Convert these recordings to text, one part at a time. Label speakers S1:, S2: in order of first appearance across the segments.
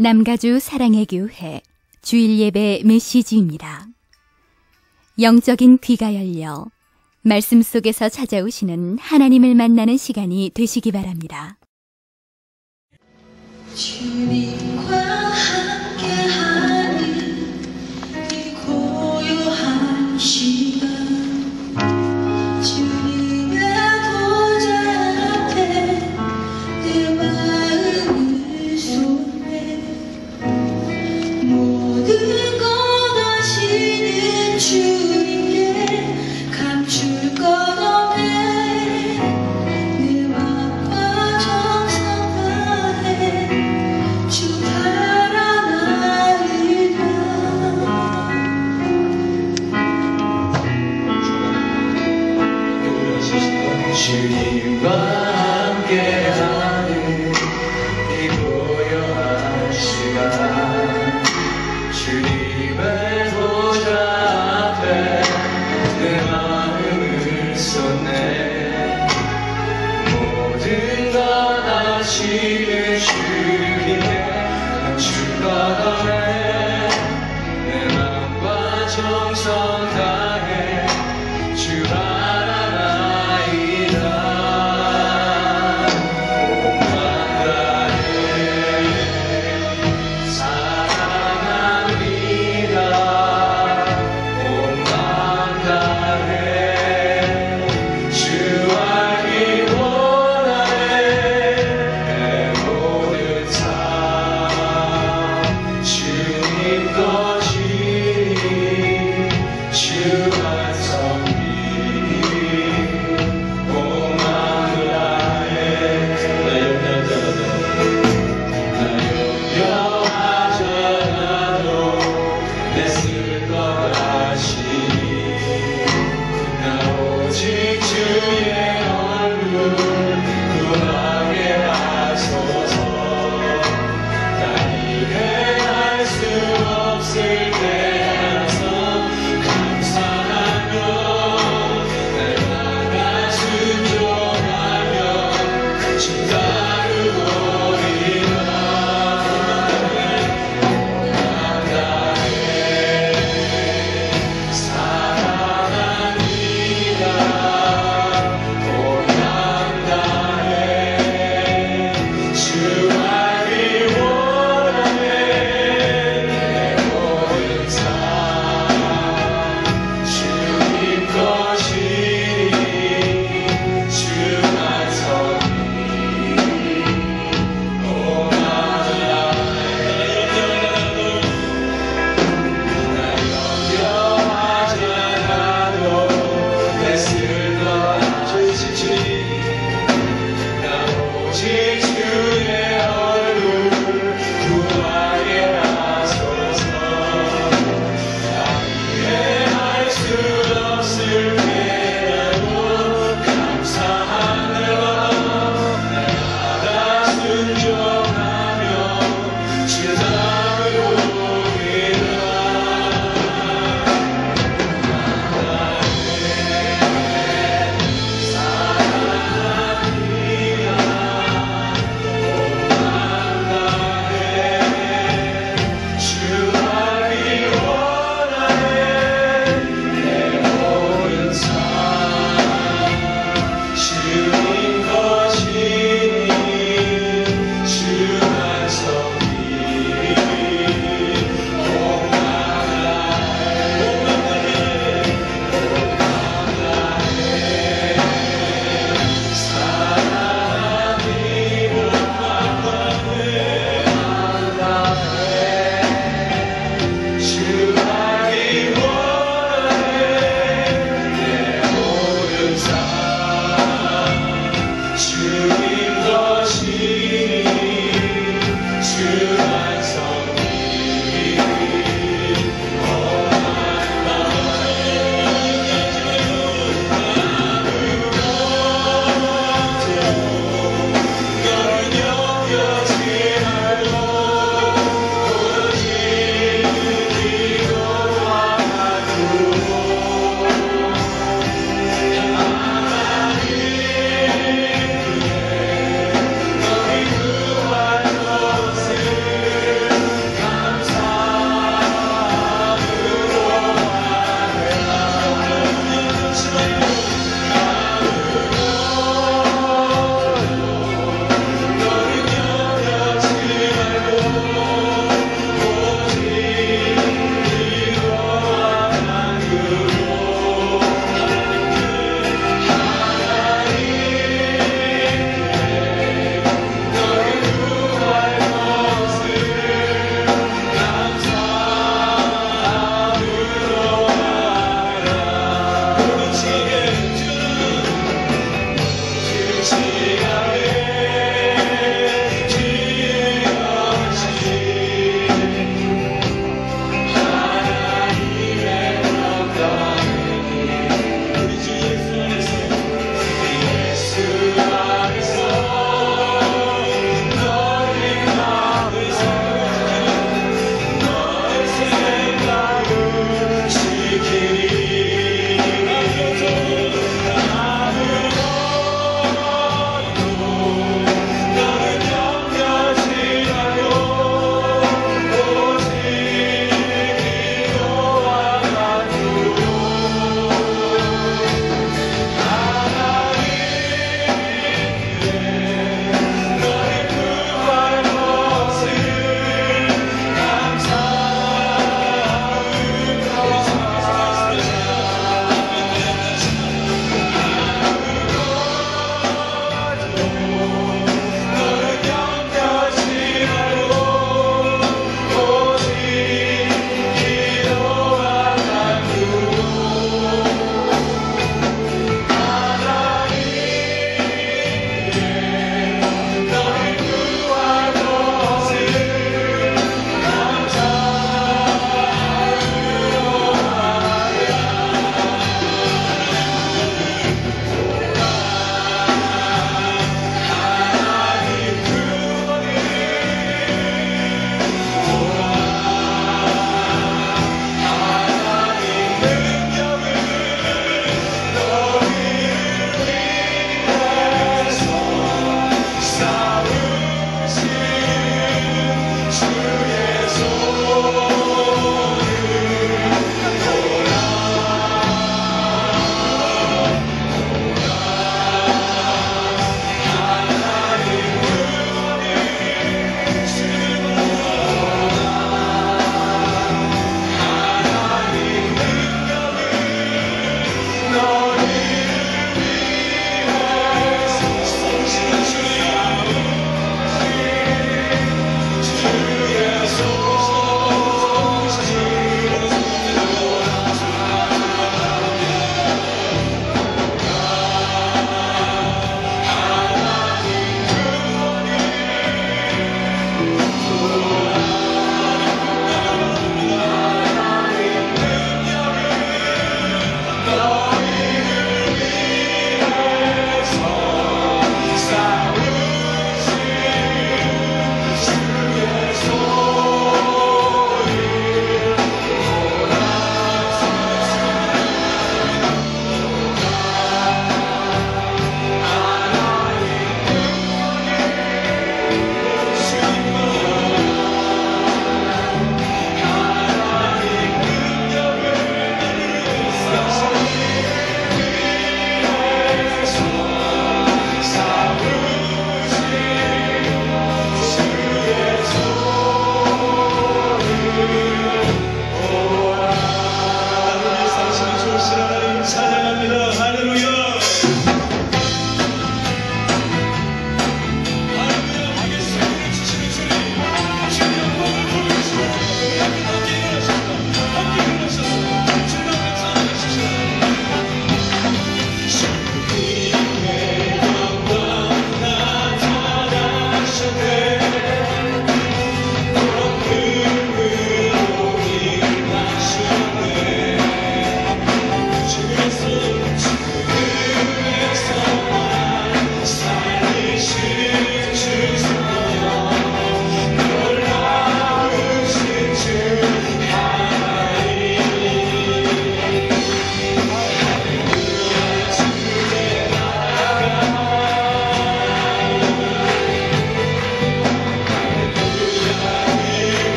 S1: 남가주 사랑의 교회 주일 예배 메시지입니다. 영적인 귀가 열려 말씀 속에서 찾아오시는 하나님을 만나는 시간이 되시기 바랍니다.
S2: 주님과 함께하는 이 고요한 시간, 주님의 보좌 앞에 내 마음을 쏟네. 모든 것 아시는 주님께 감출 것 없네. 내 맘과 정성 다해 주 따라 나르라.
S3: 주님과 함께하는 이 고요한 시간, 주님의 보좌 앞에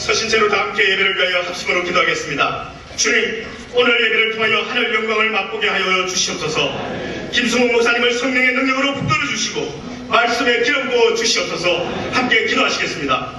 S4: 서신 채로 다 함께 예배를 위하여 합심으로 기도하겠습니다. 주님, 오늘 예배를 통하여 하늘 영광을 맛보게 하여 주시옵소서. 김승호 목사님을 성령의 능력으로 붙들어 주시고 말씀에 기름 부어 주시옵소서. 함께 기도하시겠습니다.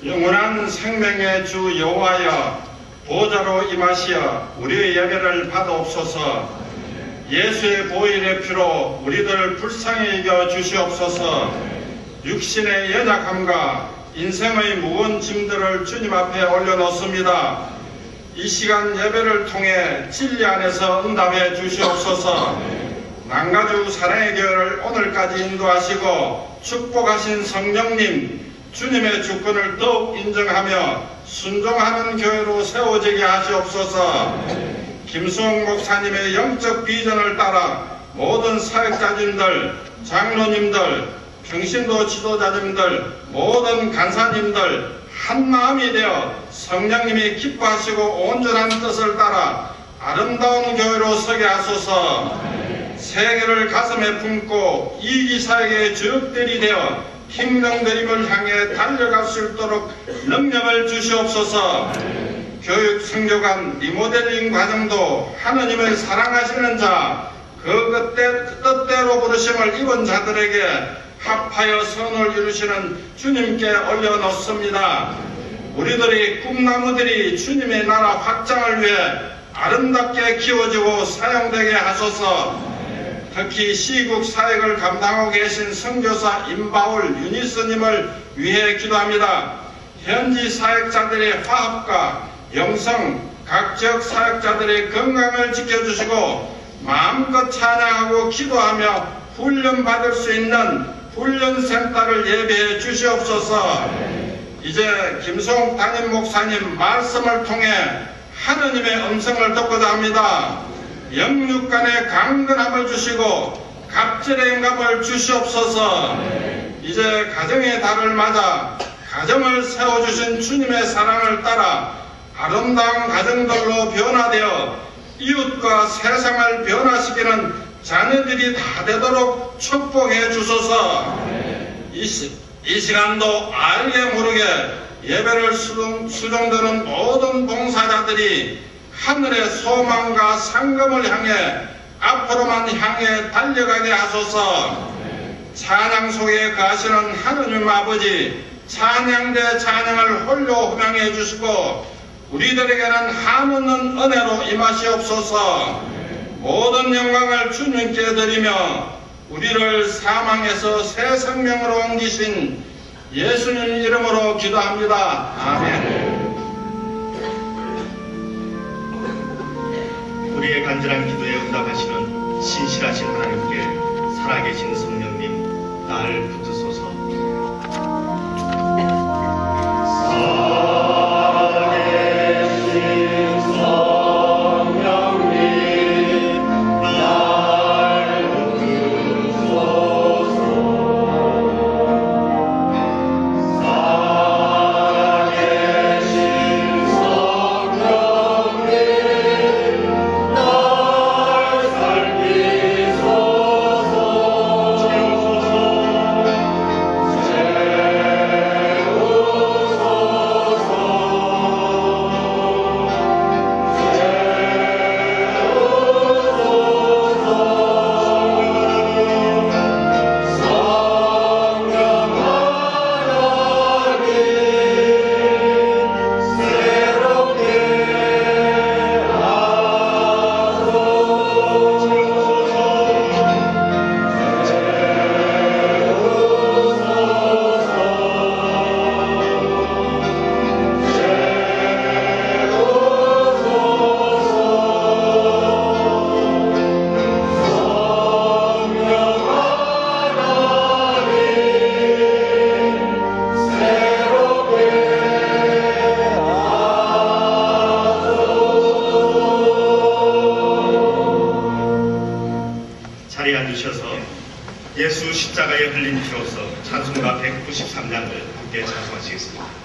S5: 영원한 생명의 주 여호와여, 보좌로 임하시어 우리의 예배를 받아옵소서. 예수의 보혈의 피로 우리들 불쌍히 여겨 주시옵소서. 육신의 연약함과 인생의 무거운 짐들을 주님 앞에 올려놓습니다. 이 시간 예배를 통해 진리 안에서 응답해 주시옵소서. 남가주 사랑의 교회를 오늘까지 인도하시고 축복하신 성령님, 주님의 주권을 더욱 인정하며 순종하는 교회로 세워지게 하시옵소서. 김수홍 목사님의 영적 비전을 따라 모든 사역자님들, 장로님들, 평신도 지도자님들, 모든 간사님들 한마음이 되어 성령님이 기뻐하시고 온전한 뜻을 따라 아름다운 교회로 서게 하소서. 세계를 가슴에 품고 이기사에게 주역들이 되어 킹덤드림을 향해 달려갈 수 있도록 능력을 주시옵소서. 교육 성교관 리모델링 과정도 하느님을 사랑하시는 자, 그 뜻대로 부르심을 입은 자들에게 합하여 선을 이루시는 주님께 올려놓습니다. 우리들이 꿈나무들이 주님의 나라 확장을 위해 아름답게 키워지고 사용되게 하소서. 특히 시국 사역을 감당하고 계신 선교사 임바울 유니스님을 위해 기도합니다. 현지 사역자들의 화합과 영성, 각 지역 사역자들의 건강을 지켜주시고 마음껏 찬양하고 기도하며 훈련받을 수 있는 훈련센터를 예배해 주시옵소서. 이제 김송 담임 목사님 말씀을 통해 하느님의 음성을 듣고자 합니다. 영육간의 강건함을 주시고 갑절의 영감을 주시옵소서. 이제 가정의 달을 맞아 가정을 세워주신 주님의 사랑을 따라 아름다운 가정들로 변화되어 이웃과 세상을 변화시키는 자녀들이 다 되도록 축복해 주소서. 이 시간도 알게 모르게 예배를 수종드는 모든 봉사자들이 하늘의 소망과 상금을 향해 앞으로만 향해 달려가게 하소서. 찬양 속에 거하시는 하느님 아버지, 찬양대 찬양을 홀로 호명해 주시고 우리들에게는 한없는 은혜로 임하시옵소서. 모든 영광을 주님께 드리며 우리를 사망에서 새 생명으로 옮기신 예수님 이름으로 기도합니다. 아멘.
S4: 우리의 간절한 기도에 응답하시는 신실하신 하나님께 살아계신 성령님, 날 붙으소서.
S3: 살리소서
S4: 자리에 앉으셔서 예수 십자가에 흘린 피로써 찬송가 193장을 함께 찬송하시겠습니다.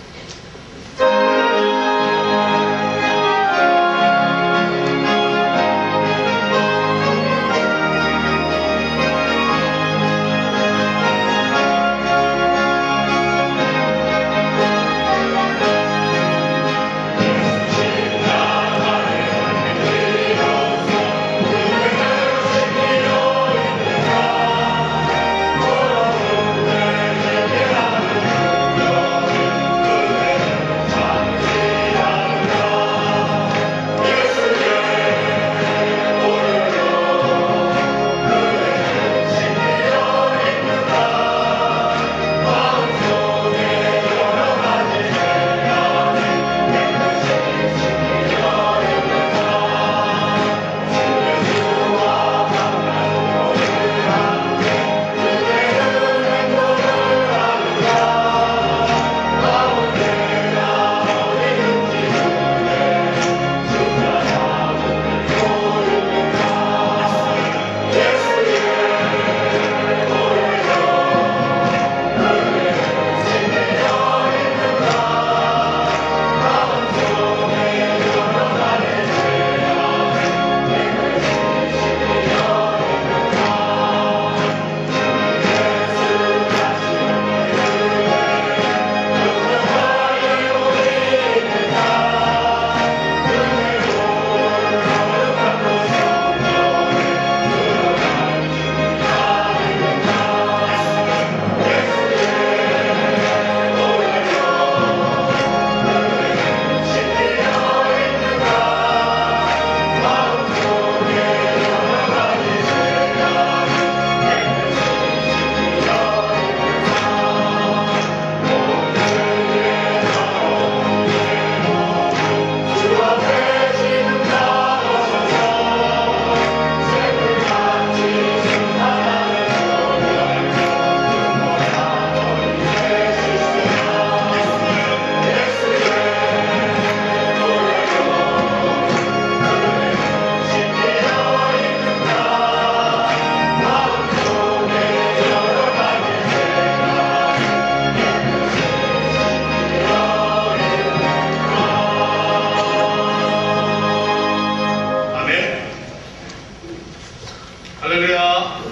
S6: 할렐루야.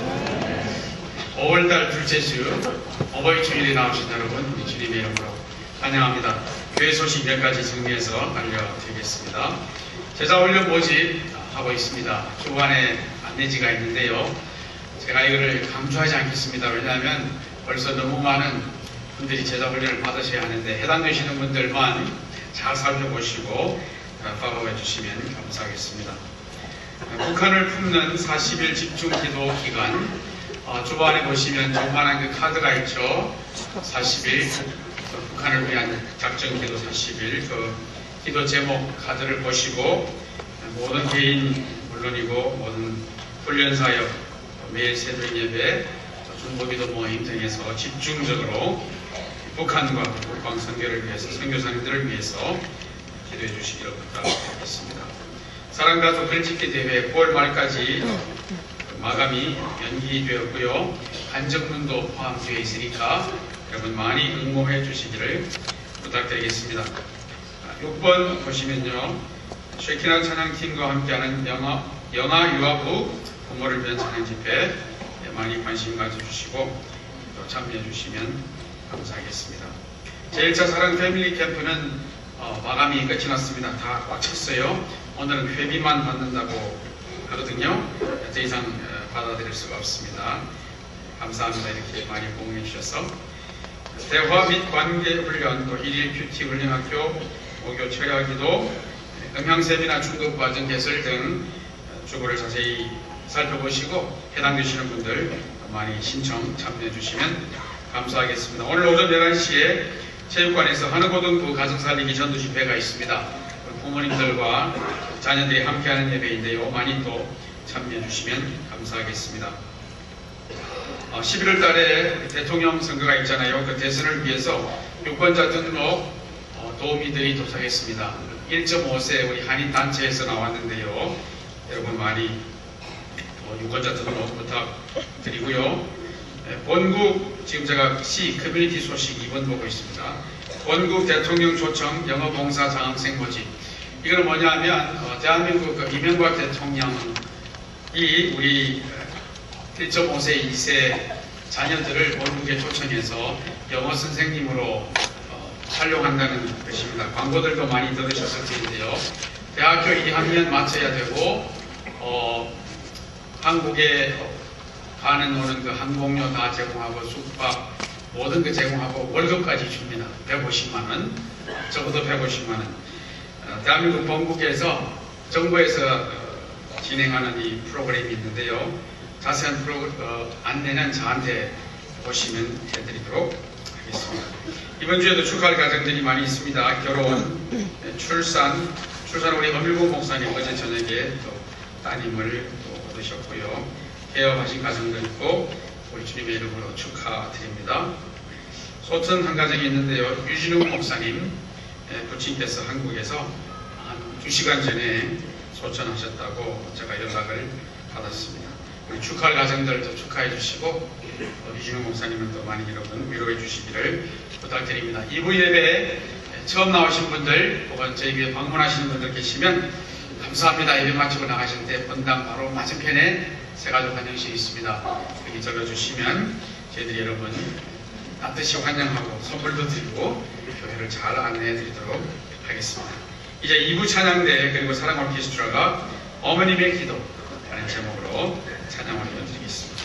S6: 5월달 둘째 주 어버이 주일에 나오신 여러분, 우리 주님의 이름으로 환영합니다. 교회 소식 몇 가지 정리해서 알려드리겠습니다. 제자훈련 모집 하고 있습니다. 주간에 안내지가 있는데요. 제가 이거를 강조하지 않겠습니다. 왜냐하면 벌써 너무 많은 분들이 제자훈련을 받으셔야 하는데 해당되시는 분들만 잘 살펴보시고 따라와 주시면 감사하겠습니다. 북한을 품는 40일 집중기도 기간, 주반에 보시면 조그만한 그 카드가 있죠. 40일 북한을 위한 작전기도 40일 그 기도 제목 카드를 보시고 모든 개인 물론이고 모든 훈련사역, 매일 새벽 예배, 중보기도 모임 등에서 집중적으로 북한과 국방 선교를 위해서, 선교사님들을 위해서 기도해 주시기를 부탁드리겠습니다. 사랑가족 글짓기 대회 9월 말까지 마감이 연기되었고요. 간접문도 포함되어 있으니까 여러분 많이 응모해 주시기를 부탁드리겠습니다. 6번 보시면요. 쉐키나 찬양팀과 함께하는 영아 유아부 부모를 위한 찬양 집회 많이 관심 가져주시고 또 참여해 주시면 감사하겠습니다. 제1차 사랑 패밀리 캠프는 마감이 끝이 났습니다. 다 꽉 찼어요. 오늘은 회비만 받는다고 하거든요. 더 이상 받아들일 수가 없습니다. 감사합니다. 이렇게 많이 공유해 주셔서. 대화 및 관계 훈련, 또 1일 큐티 훈련학교, 목요 철야기도, 음향세미나 중독 과정 개설 등 주보를 자세히 살펴보시고 해당되시는 분들 많이 신청 참여해 주시면 감사하겠습니다. 오늘 오전 11시에 체육관에서 한우고등부 가정살리기 전도 집회가 있습니다. 부모님들과 자녀들이 함께하는 예배인데요. 많이 또 참여해 주시면 감사하겠습니다. 11월 달에 대통령 선거가 있잖아요. 그 대선을 위해서 유권자 등록 도우미들이 도착했습니다. 1.5세 우리 한인단체에서 나왔는데요. 여러분 많이 또 유권자 등록 부탁드리고요. 본국 지금 제가 커뮤니티 소식 2번 보고 있습니다. 본국 대통령 초청 영어봉사 장학생 모집. 이건 뭐냐면 대한민국 이명박 대통령이 우리 1.5세, 2세 자녀들을 본국에 초청해서 영어 선생님으로 활용한다는 것입니다. 광고들도 많이 들으셨을 텐데요. 대학교 2학년 마쳐야 되고 한국에 가는 오는 그 항공료 다 제공하고 숙박 모든 거 제공하고 월급까지 줍니다. 150만 원, 적어도 150만 원. 대한민국 본국에서 정부에서 진행하는 이 프로그램이 있는데요. 자세한 안내는 저한테 보시면 해드리도록 하겠습니다. 이번 주에도 축하할 가정들이 많이 있습니다. 결혼, 출산 우리 엄일국 목사님 어제 저녁에 또 따님을 또 얻으셨고요. 개업하신 가정도 있고 우리 주님의 이름으로 축하드립니다. 소천 한 가정이 있는데요. 유진욱 목사님 부친께서 한국에서 한 2시간 전에 소천하셨다고 제가 연락을 받았습니다. 우리 축하할 가정들도 축하해 주시고 유진욱 목사님은 또 많이 여러분 위로해 주시기를 부탁드립니다. 2부 예배에 처음 나오신 분들 혹은 저희 교회 방문하시는 분들 계시면 감사합니다. 예배 마치고 나가실 때 본당 바로 맞은편에 새가족 환영실이 있습니다. 여기 적어주시면 저희들이 여러분 따뜻이 환영하고 선물도 드리고 교회를 잘 안내해 드리도록 하겠습니다. 이제 2부 찬양대 그리고 사랑 오케스트라가 어머님의 기도라는 제목으로 찬양을 올려드리겠습니다.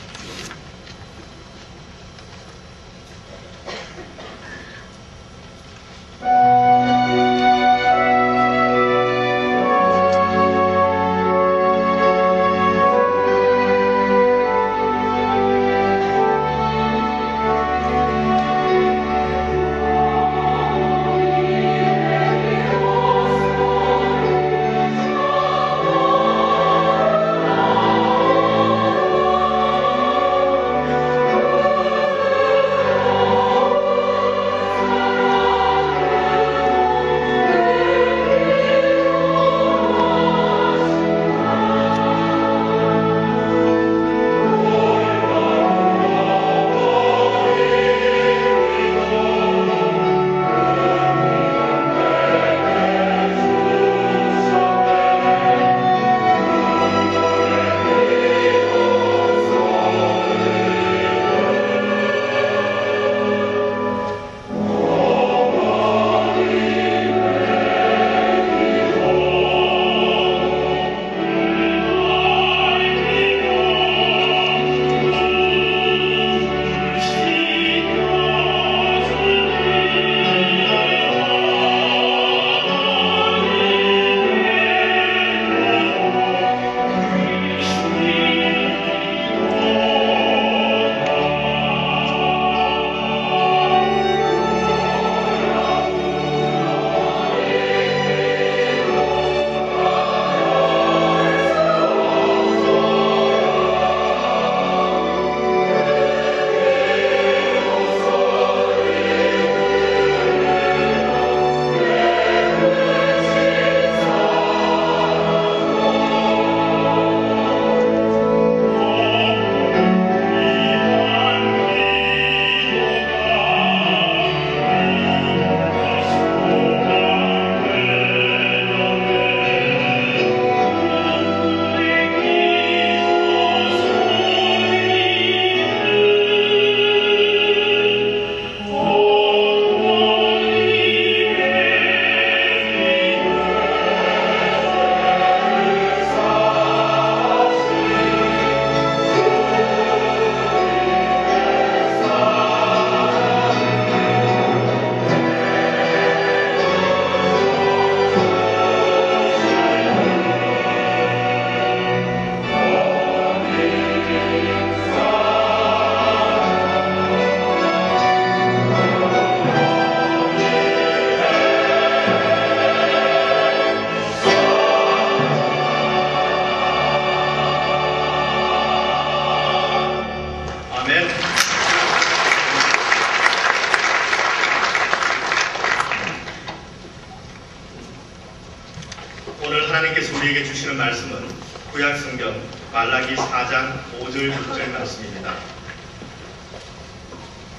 S4: 말라기 4장 5절 6절 말씀입니다.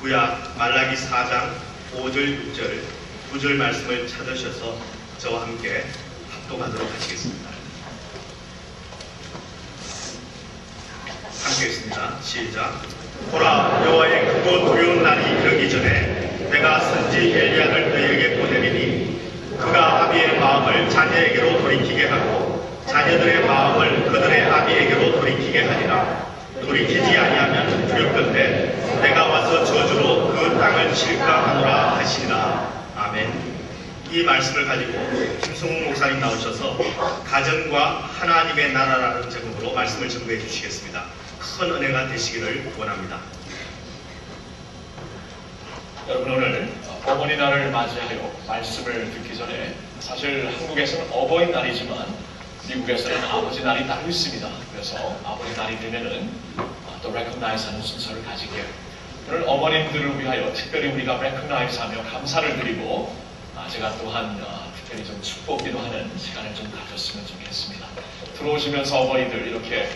S4: 구약 말라기 4장 5절 6절 9절 말씀을 찾으셔서 저와 함께 합독하도록 하시겠습니다. 함께 했습니다. 시작. 보라, 여호와의 크고 두려운 날이 이르기 전에 내가 선지 엘리야를 그에게 보내리니 그가 아비의 마음을 자녀에게로 돌이키게 하고 자녀들의 마음을 그들의 아비에게로 돌이키게 하리라. 돌이키지 아니하면 두렵건대 내가 와서 저주로 그 땅을 칠까 하노라 하시니라. 아멘. 이 말씀을 가지고 김성욱 목사님 나오셔서 가정과 하나님의 나라라는 제목으로 말씀을 전부해 주시겠습니다. 큰 은혜가 되시기를 원합니다.
S7: 여러분, 오늘 어버이날을 맞이하여 말씀을 듣기 전에 사실 한국에서는 어버이날이지만 미국에서는 아버지 날이 따로 있습니다. 그래서 아버지 날이 되면은 또 recognize 하는 순서를 가질게요. 오늘 어머님들을 위하여 특별히 우리가 recognize 하며 감사를 드리고 제가 또한 특별히 좀 축복기도 하는 시간을 좀 가졌으면 좋겠습니다. 들어오시면서 어머니들 이렇게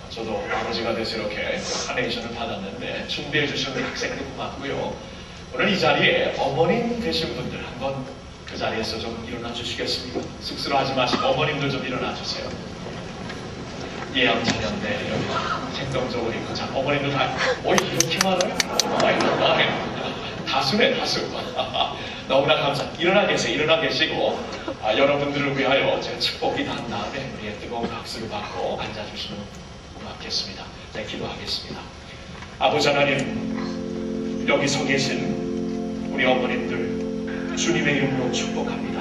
S7: 저도 아버지가 돼서 이렇게 카네이션을 받았는데 준비해 주시는 학생들 고맙고요. 오늘 이 자리에 어머님 되신 분들 한번 그 자리에서 좀 일어나 주시겠습니까? 쑥스러워하지 마시고 어머님들 좀 일어나 주세요. 예양 자녀인데 이렇게 생동적으로 있고 자 어머님들 다 이렇게 많아요? 다수네 다수. 너무나 감사합니다. 일어나 계세요. 일어나 계시고 여러분들을 위하여 제가 축복이 단 다음에 우리의 뜨거운 박수를 받고 앉아주시면 고맙겠습니다. 네, 기도하겠습니다. 아버지 하나님, 여기 서 계신 우리 어머님들 주님의 이름으로 축복합니다.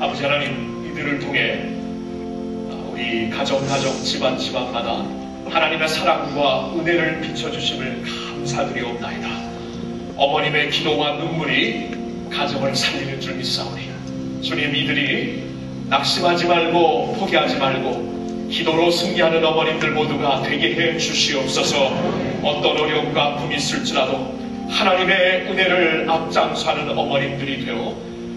S7: 아버지 하나님, 이들을 통해 우리 가정 집안마다 하나님의 사랑과 은혜를 비춰주심을 감사드리옵나이다. 어머님의 기도와 눈물이 가정을 살리는 줄 믿사오니 주님, 이들이 낙심하지 말고 포기하지 말고 기도로 승리하는 어머님들 모두가 되게 해 주시옵소서. 어떤 어려움과 아픔이 있을지라도 하나님의 은혜를 앞장서하는 어머님들이 되어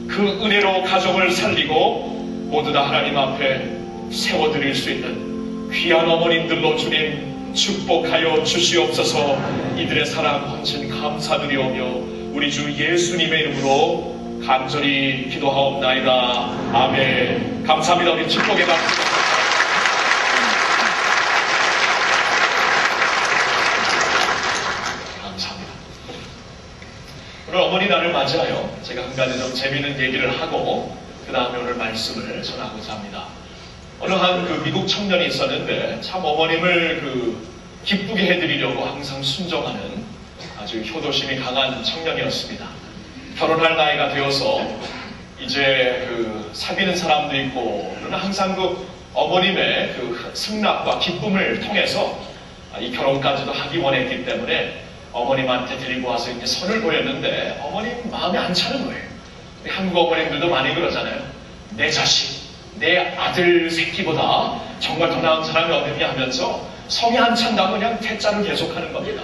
S7: 그 은혜로 가정을 살리고 모두 다 하나님 앞에 세워드릴 수 있는 귀한 어머님들로 주님 축복하여 주시옵소서. 이들의 사랑 헌신 감사드리오며 우리 주 예수님의 이름으로 간절히 기도하옵나이다. 아멘. 감사합니다. 우리 축복의 박수. 감사합니다. 오늘 어머니 날을 맞이하여 제가 한 가지 좀 재미있는 얘기를 하고 그 다음에 오늘 말씀을 전하고자 합니다. 어느 한 그 미국 청년이 있었는데 참 어머님을 기쁘게 해드리려고 항상 순종하는 아주 효도심이 강한 청년이었습니다. 결혼할 나이가 되어서 이제 사귀는 사람도 있고 그러나 항상 어머님의 승낙과 기쁨을 통해서 이 결혼까지도 하기 원했기 때문에 어머님한테 데리고 와서 이제 선을 보였는데 어머님 마음에 안 차는 거예요. 한국 어머님들도 많이 그러잖아요. 내 자식, 내 아들 새끼보다 정말 더 나은 사람이 어딨냐 하면서 성이 안 찬다고 그냥 퇴짜를 계속하는 겁니다.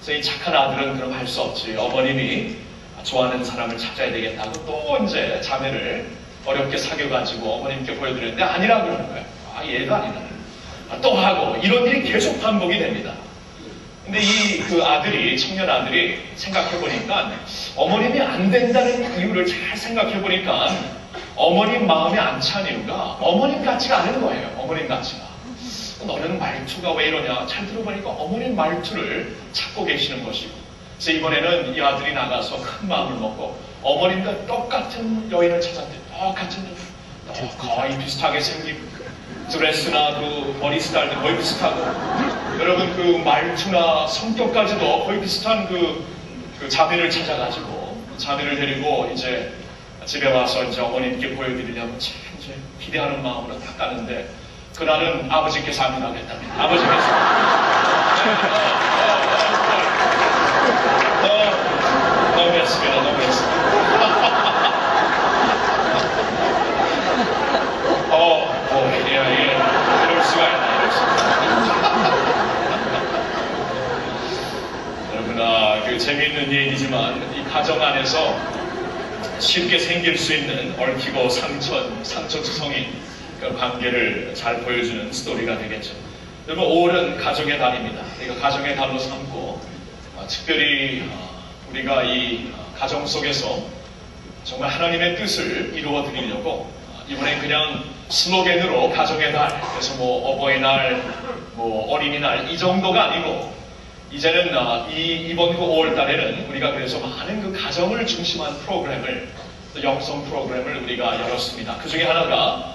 S7: 그래서 이 착한 아들은 그럼 할 수 없지. 어머님이 좋아하는 사람을 찾아야 되겠다고 또 이제 자매를 어렵게 사귀어가지고 어머님께 보여드렸는데 아니라 그러는 거예요. 얘도 아니다. 또 하고 이런 일이 계속 반복이 됩니다. 근데 청년 아들이 생각해보니까 어머님이 안 된다는 이유를 잘 생각해보니까 어머님 마음에 안 찬 이유가 어머님 같지가 않은 거예요. 어머님 같지가. 너는 말투가 왜 이러냐. 잘 들어보니까 어머님 말투를 찾고 계시는 것이고. 그래서 이번에는 이 아들이 나가서 큰 마음을 먹고 어머님과 똑같은 여인을 찾았대. 똑같은 거의 비슷하게 생긴 드레스나 머리 스타일도 거의 비슷하고 여러분 말투나 성격까지도 거의 비슷한 자매를 찾아가지고 자매를 데리고 이제 집에 와서 이제 어머님께 보여드리려고 참 이제 기대하는 마음으로 딱 가는데 그날은 아버지께서 안 나겠답니다. 아버지께서 너무했습니다. 이럴 수가 있나. 여러분, 재미있는 얘기지만 이 가정 안에서 쉽게 생길 수 있는 얽히고 상처투성이 그 관계를 잘 보여주는 스토리가 되겠죠. 여러분, 5월은 가정의 달입니다. 우리가 가정의 달로 삼고 특별히 우리가 이 가정 속에서 정말 하나님의 뜻을 이루어 드리려고 이번에 그냥 슬로겐으로 가정의 달, 그래서 뭐 어버이날, 뭐 어린이날 이 정도가 아니고 이제는 이번 그 5월 달에는 우리가 그래서 많은 그 가정을 중심한 프로그램을, 또 영성 프로그램을 우리가 열었습니다. 그 중에 하나가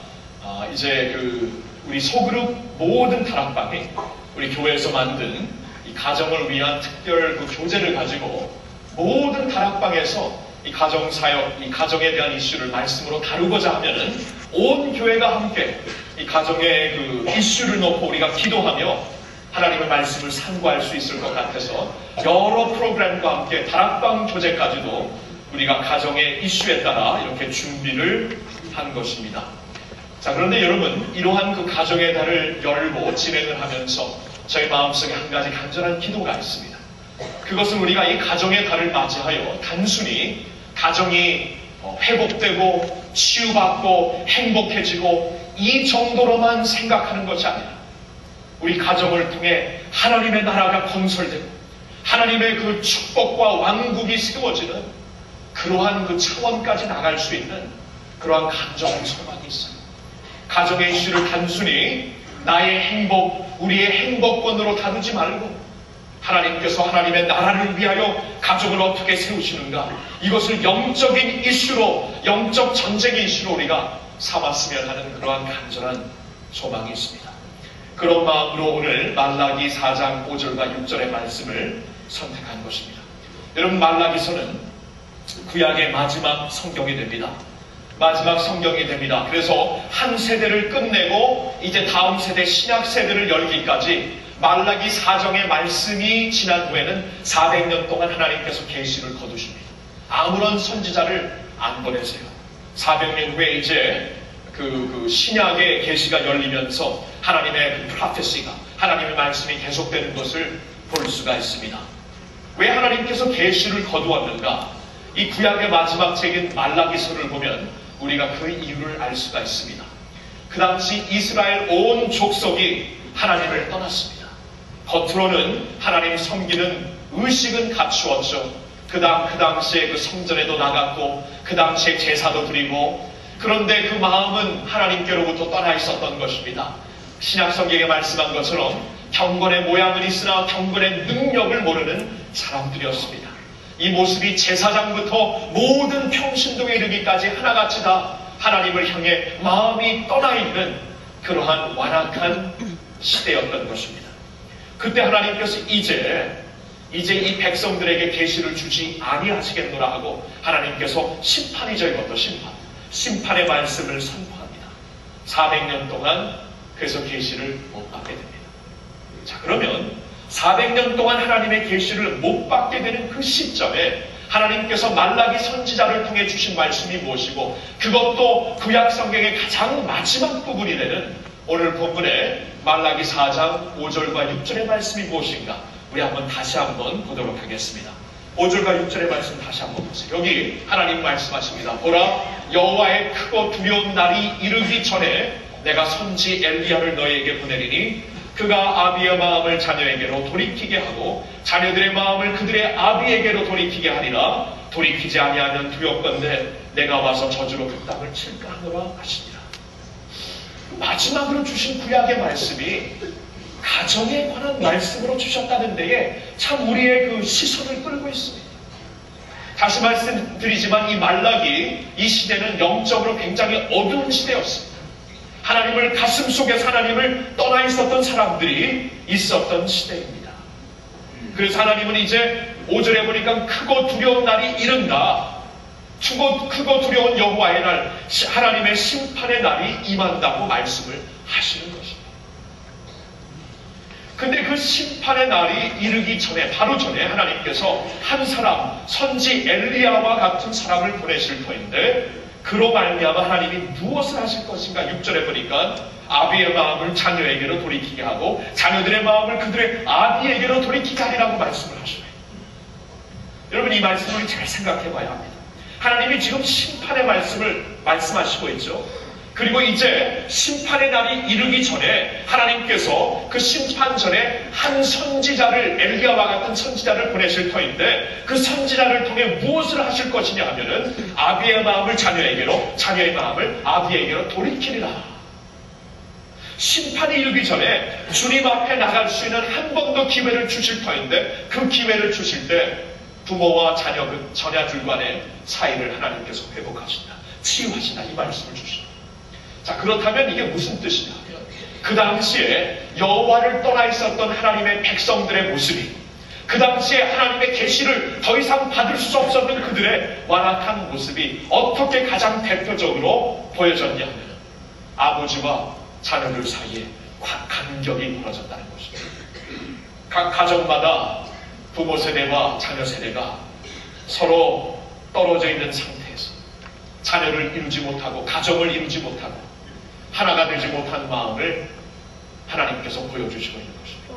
S7: 이제 그 우리 소그룹 모든 다락방이 우리 교회에서 만든 이 가정을 위한 특별 그 교재를 가지고 모든 다락방에서 이 가정 사역, 이 가정에 대한 이슈를 말씀으로 다루고자 하면은 온 교회가 함께 이 가정의 그 이슈를 놓고 우리가 기도하며 하나님의 말씀을 상고할 수 있을 것 같아서 여러 프로그램과 함께 다락방 교재까지도 우리가 가정의 이슈에 따라 이렇게 준비를 한 것입니다. 자, 그런데 여러분, 이러한 그 가정의 달을 열고 진행을 하면서 저희 마음속에 한 가지 간절한 기도가 있습니다. 그것은 우리가 이 가정의 달을 맞이하여 단순히 가정이 회복되고 치유받고 행복해지고 이 정도로만 생각하는 것이 아니라 우리 가정을 통해 하나님의 나라가 건설되고 하나님의 그 축복과 왕국이 세워지는 그러한 그 차원까지 나갈 수 있는 그러한 간절한 소망이 있어요. 가정의 이슈를 단순히 나의 행복, 우리의 행복권으로 다루지 말고 하나님께서 하나님의 나라를 위하여 가족을 어떻게 세우시는가, 이것을 영적인 이슈로, 영적 전쟁의 이슈로 우리가 삼았으면 하는 그러한 간절한 소망이 있습니다. 그런 마음으로 오늘 말라기 4장 5절과 6절의 말씀을 선택한 것입니다. 여러분, 말라기서는 구약의 마지막 성경이 됩니다. 마지막 성경이 됩니다. 그래서 한 세대를 끝내고 이제 다음 세대 신약 세대를 열기까지 말라기 4장의 말씀이 지난 후에는 400년 동안 하나님께서 계시를 거두십니다. 아무런 선지자를 안 보내세요. 400년 후에 이제 그 신약의 계시가 열리면서 하나님의 그 프로페시가, 하나님의 말씀이 계속되는 것을 볼 수가 있습니다. 왜 하나님께서 계시를 거두었는가? 이 구약의 마지막 책인 말라기서를 보면 우리가 그 이유를 알 수가 있습니다. 그 당시 이스라엘 온 족속이 하나님을 떠났습니다. 겉으로는 하나님 섬기는 의식은 갖추었죠. 그 당시에 그 성전에도 나갔고 그 당시에 제사도 드리고, 그런데 그 마음은 하나님께로부터 떠나 있었던 것입니다. 신약 성경에 말씀한 것처럼 경건의 모양은 있으나 경건의 능력을 모르는 사람들이었습니다. 이 모습이 제사장부터 모든 평신도에 이르기까지 하나같이 다 하나님을 향해 마음이 떠나 있는 그러한 완악한 시대였던 것입니다. 그때 하나님께서 이제 이 백성들에게 계시를 주지 아니하시겠노라 하고 하나님께서 심판이 저희부터 심판의 말씀을 선포합니다. 400년 동안 그래서 계시를 못 받게 됩니다. 자, 그러면 400년 동안 하나님의 계시를 못 받게 되는 그 시점에 하나님께서 말라기 선지자를 통해 주신 말씀이 무엇이고, 그것도 구약 성경의 가장 마지막 부분이 되는 오늘 본문의 말라기 4장 5절과 6절의 말씀이 무엇인가, 우리 다시 한번 보도록 하겠습니다. 5절과 6절의 말씀 다시 한번 보세요. 여기 하나님 말씀하십니다. 보라, 여호와의 크고 두려운 날이 이르기 전에 내가 선지 엘리야를 너희에게 보내리니 그가 아비의 마음을 자녀에게로 돌이키게 하고 자녀들의 마음을 그들의 아비에게로 돌이키게 하리라. 돌이키지 아니하면 두렵건대 내가 와서 저주로 그 땅을 칠까 하노라 하시니라. 마지막으로 주신 구약의 말씀이 가정에 관한 말씀으로 주셨다는 데에 참 우리의 그 시선을 끌고 있습니다. 다시 말씀드리지만 이 말라기, 이 시대는 영적으로 굉장히 어두운 시대였습니다. 하나님을 가슴 속에서 하나님을 떠나 있었던 사람들이 있었던 시대입니다. 그래서 하나님은 이제 5절에 보니까 크고 두려운 날이 이른다. 크고 두려운 여호와의 날, 하나님의 심판의 날이 임한다고 말씀을 하시는 것입니다. 근데 그 심판의 날이 이르기 전에, 바로 전에 하나님께서 한 사람, 선지 엘리야와 같은 사람을 보내실 터인데, 그로 말미암아 하나님이 무엇을 하실 것인가? 6절에 보니까 아비의 마음을 자녀에게로 돌이키게 하고 자녀들의 마음을 그들의 아비에게로 돌이키게 하리라고 말씀을 하셔요. 여러분, 이 말씀을 잘 생각해 봐야 합니다. 하나님이 지금 심판의 말씀을 말씀하시고 있죠. 그리고 이제 심판의 날이 이르기 전에 하나님께서 그 심판 전에 한 선지자를, 엘리야와 같은 선지자를 보내실 터인데, 그 선지자를 통해 무엇을 하실 것이냐 하면은 아비의 마음을 자녀에게로, 자녀의 마음을 아비에게로 돌이키리라. 심판이 이르기 전에 주님 앞에 나갈 수 있는 한 번 더 기회를 주실 터인데, 그 기회를 주실 때 부모와 자녀, 그 자녀들 간의 사이를 하나님께서 회복하신다, 치유하신다, 이 말씀을 주신다. 자, 그렇다면 이게 무슨 뜻이냐? 그 당시에 여호와를 떠나 있었던 하나님의 백성들의 모습이, 그 당시에 하나님의 계시를 더 이상 받을 수 없었던 그들의 완악한 모습이 어떻게 가장 대표적으로 보여졌냐 하면 아버지와 자녀들 사이에 간격이 벌어졌다는 것입니다. 각 가정마다 부모 세대와 자녀 세대가 서로 떨어져 있는 상태에서 자녀를 이루지 못하고 가정을 이루지 못하고 하나가 되지 못한 마음을 하나님께서 보여주시고 있는 것입니다.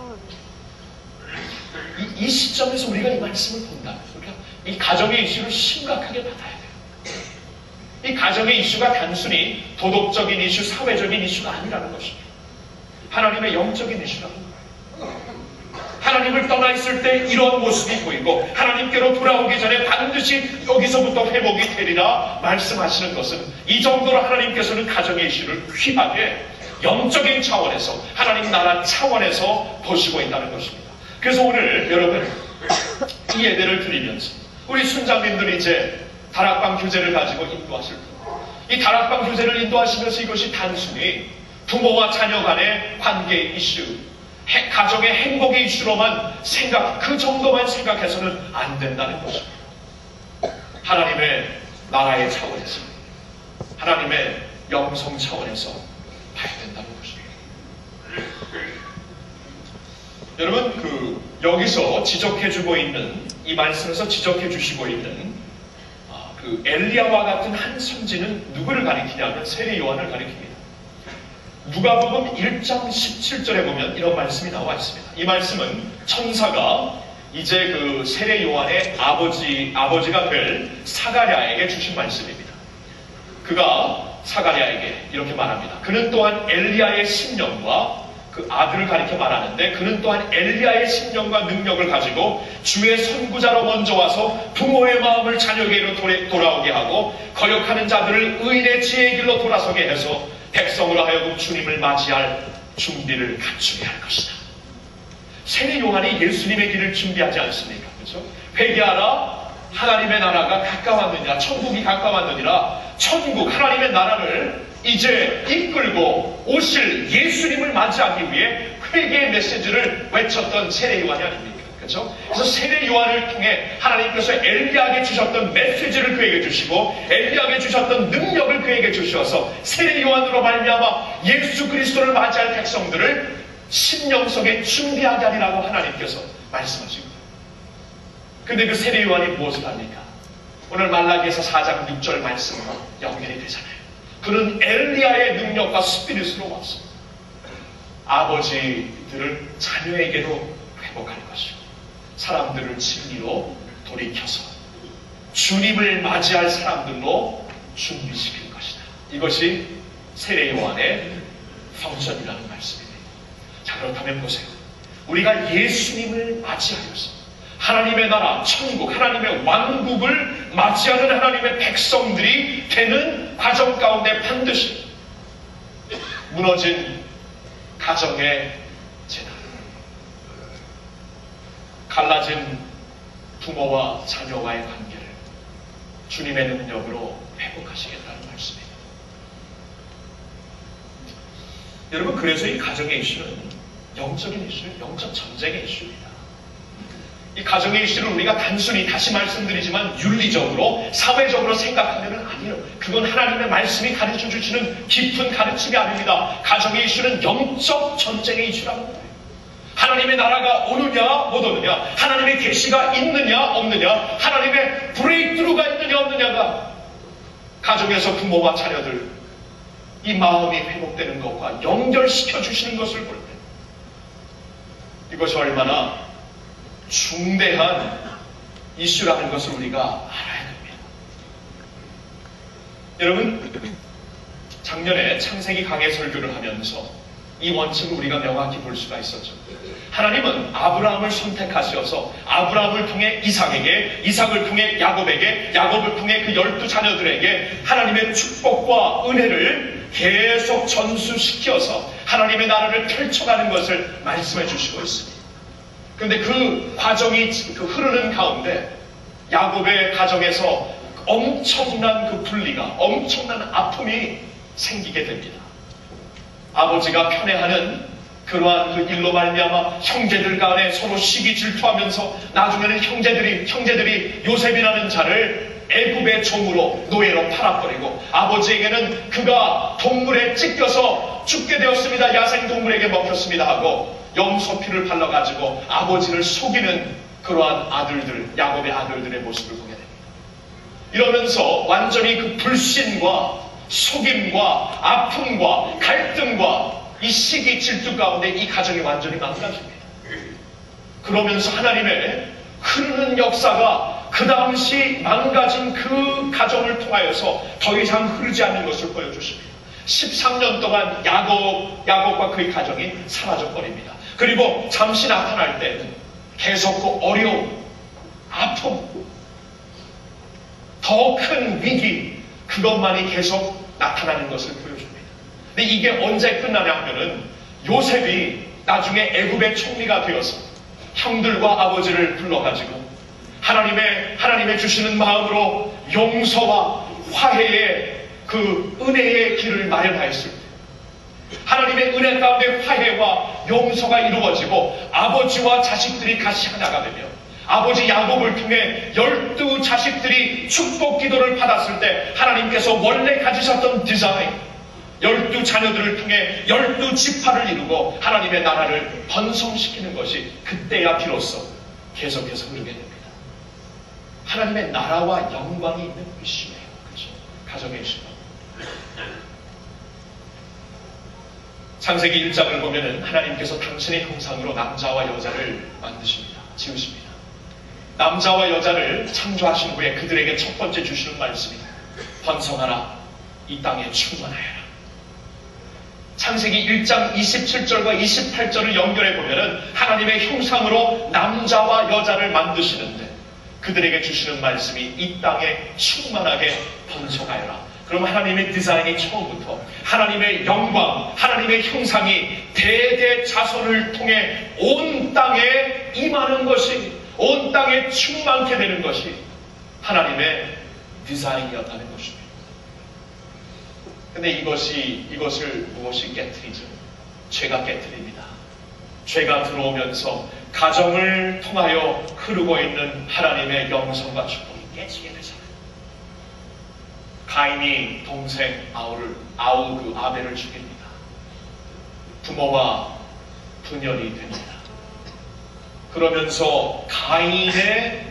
S7: 이 시점에서 우리가 이 말씀을 본다면 우리가 이 가정의 이슈를 심각하게 받아야 돼요. 이 가정의 이슈가 단순히 도덕적인 이슈, 사회적인 이슈가 아니라는 것입니다. 하나님의 영적인 이슈라는 거예요. 하나님을 떠나 있을 때 이런 모습이 보이고 하나님께로 돌아오기 전에 반드시 여기서부터 회복이 되리라 말씀하시는 것은, 이 정도로 하나님께서는 가정의 이슈를 귀하게 영적인 차원에서, 하나님 나라 차원에서 보시고 있다는 것입니다. 그래서 오늘 여러분 이 예배를 드리면서 우리 순장님들이 이제 다락방 교제를 가지고 인도하실 때, 이 다락방 교제를 인도하시면서 이것이 단순히 부모와 자녀 간의 관계의 이슈, 가정의 행복의 이슈로만 그 정도만 생각해서는 안 된다는 것입니다. 하나님의 나라의 차원에서, 하나님의 영성 차원에서 봐야 된다는 것입니다. 여러분, 여기서 지적해주고 있는, 이 말씀에서 지적해주시고 있는 그 엘리야와 같은 한 선지는 누구를 가리키냐면 세례 요한을 가리킵니다. 누가복음 1장 17절에 보면 이런 말씀이 나와 있습니다. 이 말씀은 천사가 이제 그 세례 요한의 아버지가 될 사가랴에게 주신 말씀입니다. 그가 사가랴에게 이렇게 말합니다. 그는 또한 엘리야의 심령과, 그 아들을 가리켜 말하는데, 그는 또한 엘리야의 심령과 능력을 가지고 주의 선구자로 먼저 와서 부모의 마음을 자녀에게로 돌아오게 하고 거역하는 자들을 의인의 지혜의 길로 돌아서게 해서 백성으로 하여금 주님을 맞이할 준비를 갖추게 할 것이다. 세례 요한이 예수님의 길을 준비하지 않습니까? 그렇죠? 회개하라, 하나님의 나라가 가까웠느니라, 천국이 가까웠느니라. 천국, 하나님의 나라를 이제 이끌고 오실 예수님을 맞이하기 위해 회개의 메시지를 외쳤던 세례 요한이 아닙니까? 그렇죠? 그래서 세례 요한을 통해 하나님께서 엘리야에게 주셨던 메시지를 그에게 주시고 엘리야에게 주셨던 능력을 그에게 주셔서 세례 요한으로 말미암아 예수 그리스도를 맞이할 백성들을 심령속에 준비하게 하리라고 하나님께서 말씀하십니다. 근데 그 세례 요한이 무엇을 합니까? 오늘 말라기에서 4장 6절 말씀으로 연결이 되잖아요. 그는 엘리야의 능력과 스피릿으로 와서 아버지들을 자녀에게로 회복할 것이고 사람들을 진리로 돌이켜서 주님을 맞이할 사람들로 준비시킬 것이다. 이것이 세례 요한의 성전이라는 말씀입니다. 자, 그렇다면 보세요. 우리가 예수님을 맞이하여서 하나님의 나라, 천국, 하나님의 왕국을 맞이하는 하나님의 백성들이 되는 과정 가운데 반드시 무너진 가정의 재단, 갈라진 부모와 자녀와의 관계를 주님의 능력으로 회복하시겠다는 말씀입니다. 여러분, 그래서 이 가정의 이슈는 영적인 이슈, 영적 전쟁의 이슈입니다. 이 가정의 이슈를 우리가 단순히 다시 말씀드리지만 윤리적으로, 사회적으로 생각하면 아니에요. 그건 하나님의 말씀이 가르쳐 주시는 깊은 가르침이 아닙니다. 가정의 이슈는 영적 전쟁의 이슈라는 거예요. 하나님의 나라가 오느냐 못 오느냐, 하나님의 계시가 있느냐 없느냐, 하나님의 브레이크루가 있느냐 없느냐가 가정에서 부모와 자녀들 이 마음이 회복되는 것과 연결시켜 주시는 것을 볼 때 이것이 얼마나 중대한 이슈라는 것을 우리가 알아야 됩니다. 여러분, 작년에 창세기 강해 설교를 하면서 이 원칙을 우리가 명확히 볼 수가 있었죠. 하나님은 아브라함을 선택하셔서 아브라함을 통해 이삭에게, 이삭을 통해 야곱에게, 야곱을 통해 그 12자녀들에게 하나님의 축복과 은혜를 계속 전수시켜서 하나님의 나라를 펼쳐가는 것을 말씀해 주시고 있습니다. 그런데 그 과정이 흐르는 가운데 야곱의 가정에서 엄청난 그 분리가, 엄청난 아픔이 생기게 됩니다. 아버지가 편애하는 그러한 그 일로 말미암아 형제들 간에 서로 시기 질투하면서 나중에는 형제들이 요셉이라는 자를 애굽의 종으로 노예로 팔아버리고 아버지에게는 그가 동물에 찢겨서 죽게 되었습니다. 야생 동물에게 먹혔습니다 하고 염소피를 발라가지고 아버지를 속이는 그러한 아들들, 야곱의 아들들의 모습을 보게 됩니다. 이러면서 완전히 그 불신과 속임과 아픔과 갈등과 이 시기 질투 가운데 이 가정이 완전히 망가집니다. 그러면서 하나님의 흐르는 역사가 그 당시 망가진 그 가정을 통하여서 더 이상 흐르지 않는 것을 보여주십니다. 13년 동안 야곱과 그의 가정이 사라져버립니다. 그리고 잠시 나타날 때는 계속 그 어려움, 아픔, 더 큰 위기, 그것만이 계속 나타나는 것을 보여줍니다. 근데 이게 언제 끝나냐 하면은 요셉이 나중에 애굽의 총리가 되어서 형들과 아버지를 불러가지고 하나님의 주시는 마음으로 용서와 화해의 그 은혜의 길을 마련하였을 때 하나님의 은혜 가운데 화해와 용서가 이루어지고 아버지와 자식들이 같이 하나가 되며 아버지 야곱을 통해 12 자식들이 축복 기도를 받았을 때 하나님께서 원래 가지셨던 디자인 12 자녀들을 통해 12 지파를 이루고 하나님의 나라를 번성시키는 것이 그때야 비로소 계속해서 흐르게 됩니다. 하나님의 나라와 영광이 있는 이슈예요. 그렇죠? 가정의 이슈가. 창세기 1장을 보면은 하나님께서 당신의 형상으로 남자와 여자를 만드십니다. 지으십니다. 남자와 여자를 창조하신 후에 그들에게 첫 번째 주시는 말씀이 번성하라, 이 땅에 충만하여라. 창세기 1장 27절과 28절을 연결해 보면은 하나님의 형상으로 남자와 여자를 만드시는데 그들에게 주시는 말씀이 이 땅에 충만하게 번성하여라. 그럼 하나님의 디자인이 처음부터 하나님의 영광, 하나님의 형상이 대대 자손을 통해 온 땅에 임하는 것이, 온 땅에 충만케 되는 것이 하나님의 디자인이었다는 것입니다. 근데 이것을 무엇이 깨트리죠? 죄가 깨트립니다. 죄가 들어오면서 가정을 통하여 흐르고 있는 하나님의 영성과 축복이 깨지게 되잖아요. 가인이 동생 아벨을 죽입니다. 부모와 분열이 됩니다. 그러면서 가인의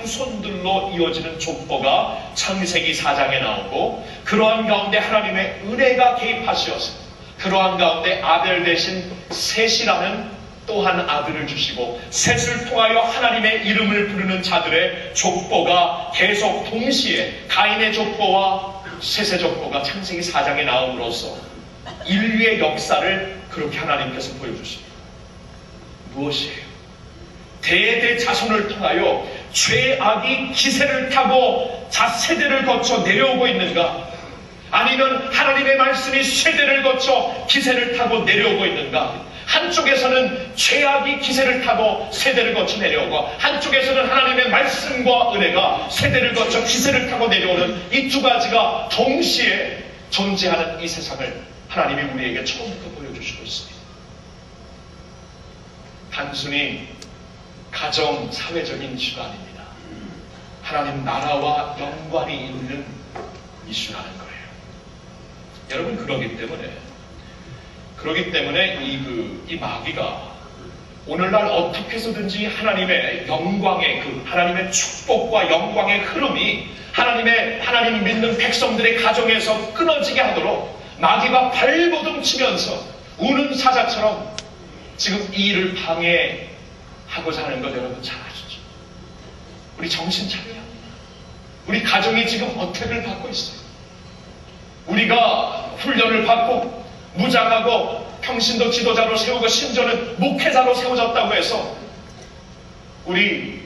S7: 후손들로 이어지는 족보가 창세기 4장에 나오고 그러한 가운데 하나님의 은혜가 개입하시어서 그러한 가운데 아벨 대신 셋이라는 또 한 아들을 주시고 셋을 통하여 하나님의 이름을 부르는 자들의 족보가 계속 동시에 가인의 족보와 셋의 족보가 창세기 4장에 나옴으로써 인류의 역사를 그렇게 하나님께서 보여주십니다. 무엇이에요? 대대 자손을 통하여 죄악이 기세를 타고 세대를 거쳐 내려오고 있는가? 아니면 하나님의 말씀이 세대를 거쳐 기세를 타고 내려오고 있는가? 한쪽에서는 죄악이 기세를 타고 세대를 거쳐 내려오고 한쪽에서는 하나님의 말씀과 은혜가 세대를 거쳐 기세를 타고 내려오는 이 두 가지가 동시에 존재하는 이 세상을 하나님이 우리에게 처음부터 보여주시고 있습니다. 단순히 가정, 사회적인 이슈가 아닙니다. 하나님 나라와 영광이 이루는 이슈라는 거예요. 여러분 그러기 때문에 이 마귀가 오늘날 어떻게 해서든지 하나님의 영광의 하나님의 축복과 영광의 흐름이 하나님 믿는 백성들의 가정에서 끊어지게 하도록 마귀가 발버둥 치면서 우는 사자처럼 지금 이 일을 방해하고자 하는 것 여러분 잘 아시죠? 우리 정신 차려야 합니다. 우리 가정이 지금 어택을 받고 있어요. 우리가 훈련을 받고 무장하고 평신도 지도자로 세우고 심지어는 목회자로 세워졌다고 해서 우리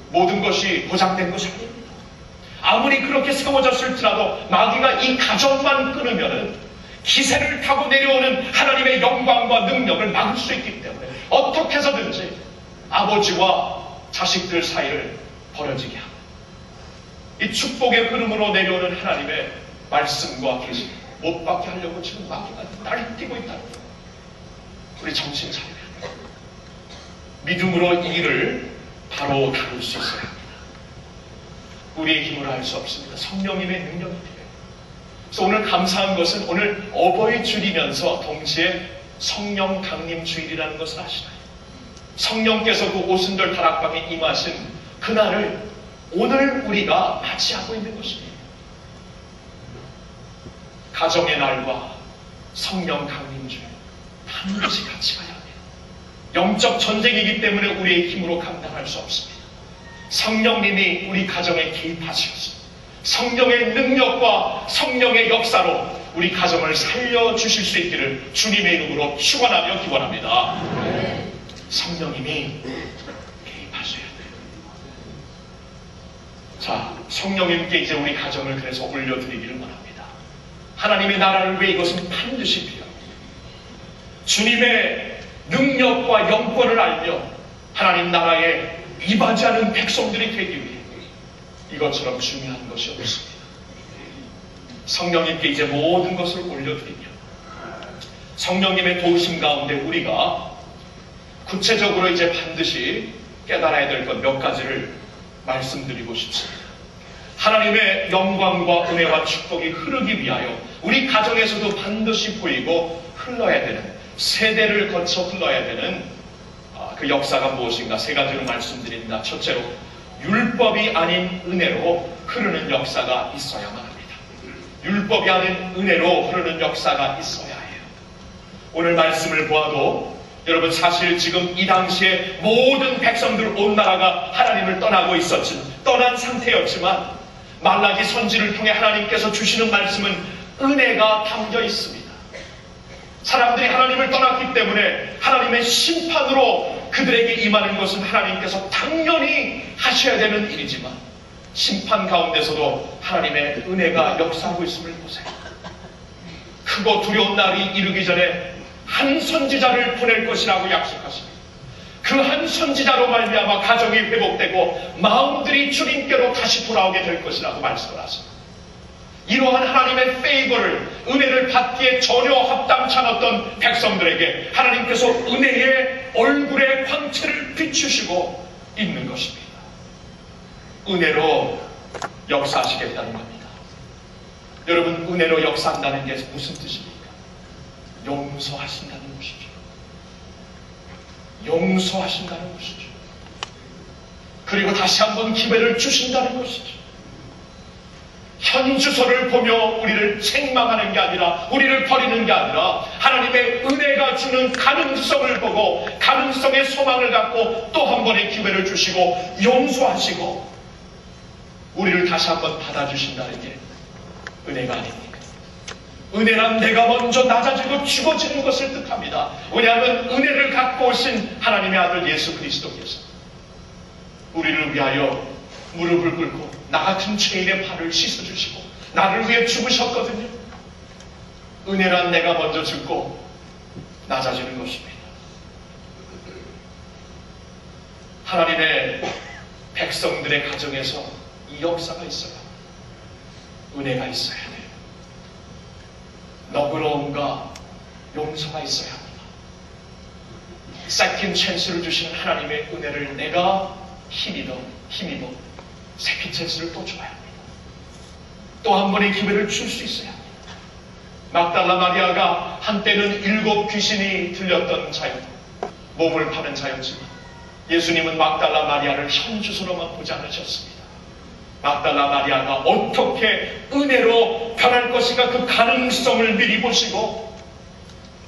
S7: 모든 것이 보장된 것이 아닙니다. 아무리 그렇게 세워졌을지라도 마귀가 이 가정만 끊으면은 기세를 타고 내려오는 하나님의 영광과 능력을 막을 수 있기 때문에 어떻게 해서든지 아버지와 자식들 사이를 벌어지게 합니다. 이 축복의 흐름으로 내려오는 하나님의 말씀과 계시 못 받게 하려고 지금 마귀가 날뛰고 있다는 거예요. 우리 정신 차려야 돼요. 믿음으로 이 일을 바로 다룰 수 있어야 합니다. 우리의 힘으로 할 수 없습니다. 성령님의 능력이 필요해요. 그래서 오늘 감사한 것은 오늘 어버이 주일이면서 동시에 성령 강림 주일이라는 것을 아시나요? 성령께서 그 오순절 다락방에 임하신 그날을 오늘 우리가 맞이하고 있는 것입니다. 가정의 날과 성령 강림 주일 반드시 같이 가야 합니다. 영적 전쟁이기 때문에 우리의 힘으로 감당할 수 없습니다. 성령님이 우리 가정에 개입하셔서 성령의 능력과 성령의 역사로 우리 가정을 살려주실 수 있기를 주님의 이름으로 축원하며 기원합니다. 성령님이 개입하셔야 돼요. 자, 성령님께 이제 우리 가정을 그래서 올려드리기를 원합니다. 하나님의 나라를 위해 이것은 반드시 필요합니다. 주님의 능력과 영권을 알며 하나님 나라에 임하지 백성들이 되기 위해 이것처럼 중요한 것이 없습니다. 성령님께 이제 모든 것을 올려드리며 성령님의 도우심 가운데 우리가 구체적으로 이제 반드시 깨달아야 될 것 몇 가지를 말씀드리고 싶습니다. 하나님의 영광과 은혜와 축복이 흐르기 위하여 우리 가정에서도 반드시 보이고 흘러야 되는, 세대를 거쳐 흘러야 되는 그 역사가 무엇인가 세 가지로 말씀드립니다. 첫째로 율법이 아닌 은혜로 흐르는 역사가 있어야만 합니다. 율법이 아닌 은혜로 흐르는 역사가 있어야 해요. 오늘 말씀을 보아도 여러분 사실 지금 이 당시에 모든 백성들 온 나라가 하나님을 떠나고 떠난 상태였지만 말라기 선지를 통해 하나님께서 주시는 말씀은 은혜가 담겨 있습니다. 사람들이 하나님을 떠났기 때문에 하나님의 심판으로 그들에게 임하는 것은 하나님께서 당연히 하셔야 되는 일이지만 심판 가운데서도 하나님의 은혜가 역사하고 있음을 보세요. 크고 두려운 날이 이르기 전에 한 선지자를 보낼 것이라고 약속하십니다. 그 한 선지자로 말미암아 가정이 회복되고 마음들이 주님께로 다시 돌아오게 될 것이라고 말씀을 하십니다. 이러한 하나님의 페이버를, 은혜를 받기에 전혀 합당치 않았던 백성들에게 하나님께서 은혜의 얼굴의 광채를 비추시고 있는 것입니다. 은혜로 역사하시겠다는 겁니다. 여러분, 은혜로 역사한다는 게 무슨 뜻입니까? 용서하신다는 것이죠. 용서하신다는 것이죠. 그리고 다시 한번 기회를 주신다는 것이죠. 현주소를 보며 우리를 책망하는 게 아니라, 우리를 버리는 게 아니라 하나님의 은혜가 주는 가능성을 보고 가능성의 소망을 갖고 또 한 번의 기회를 주시고 용서하시고 우리를 다시 한번 받아주신다는 게 은혜가 아닙니까? 은혜란 내가 먼저 낮아지고 죽어지는 것을 뜻합니다. 왜냐하면 은혜를 갖고 오신 하나님의 아들 예수 그리스도께서 우리를 위하여 무릎을 꿇고 나 같은 죄인의 발을 씻어주시고 나를 위해 죽으셨거든요. 은혜란 내가 먼저 죽고 낮아지는 것입니다. 하나님의 백성들의 가정에서 이 역사가 있어요. 은혜가 있어야 돼요. 너그러움과 용서가 있어야 합니다. 세컨 찬스를 주시는 하나님의 은혜를 내가 힘입어 세컨 찬스를 또 줘야 합니다. 또 한 번의 기회를 줄 수 있어야 합니다. 막달라 마리아가 한때는 7 귀신이 들렸던 자였고 몸을 파는 자였지만 예수님은 막달라 마리아를 현주소로만 보지 않으셨습니다. 막달라 마리아가 어떻게 은혜로 변할 것인가 그 가능성을 미리 보시고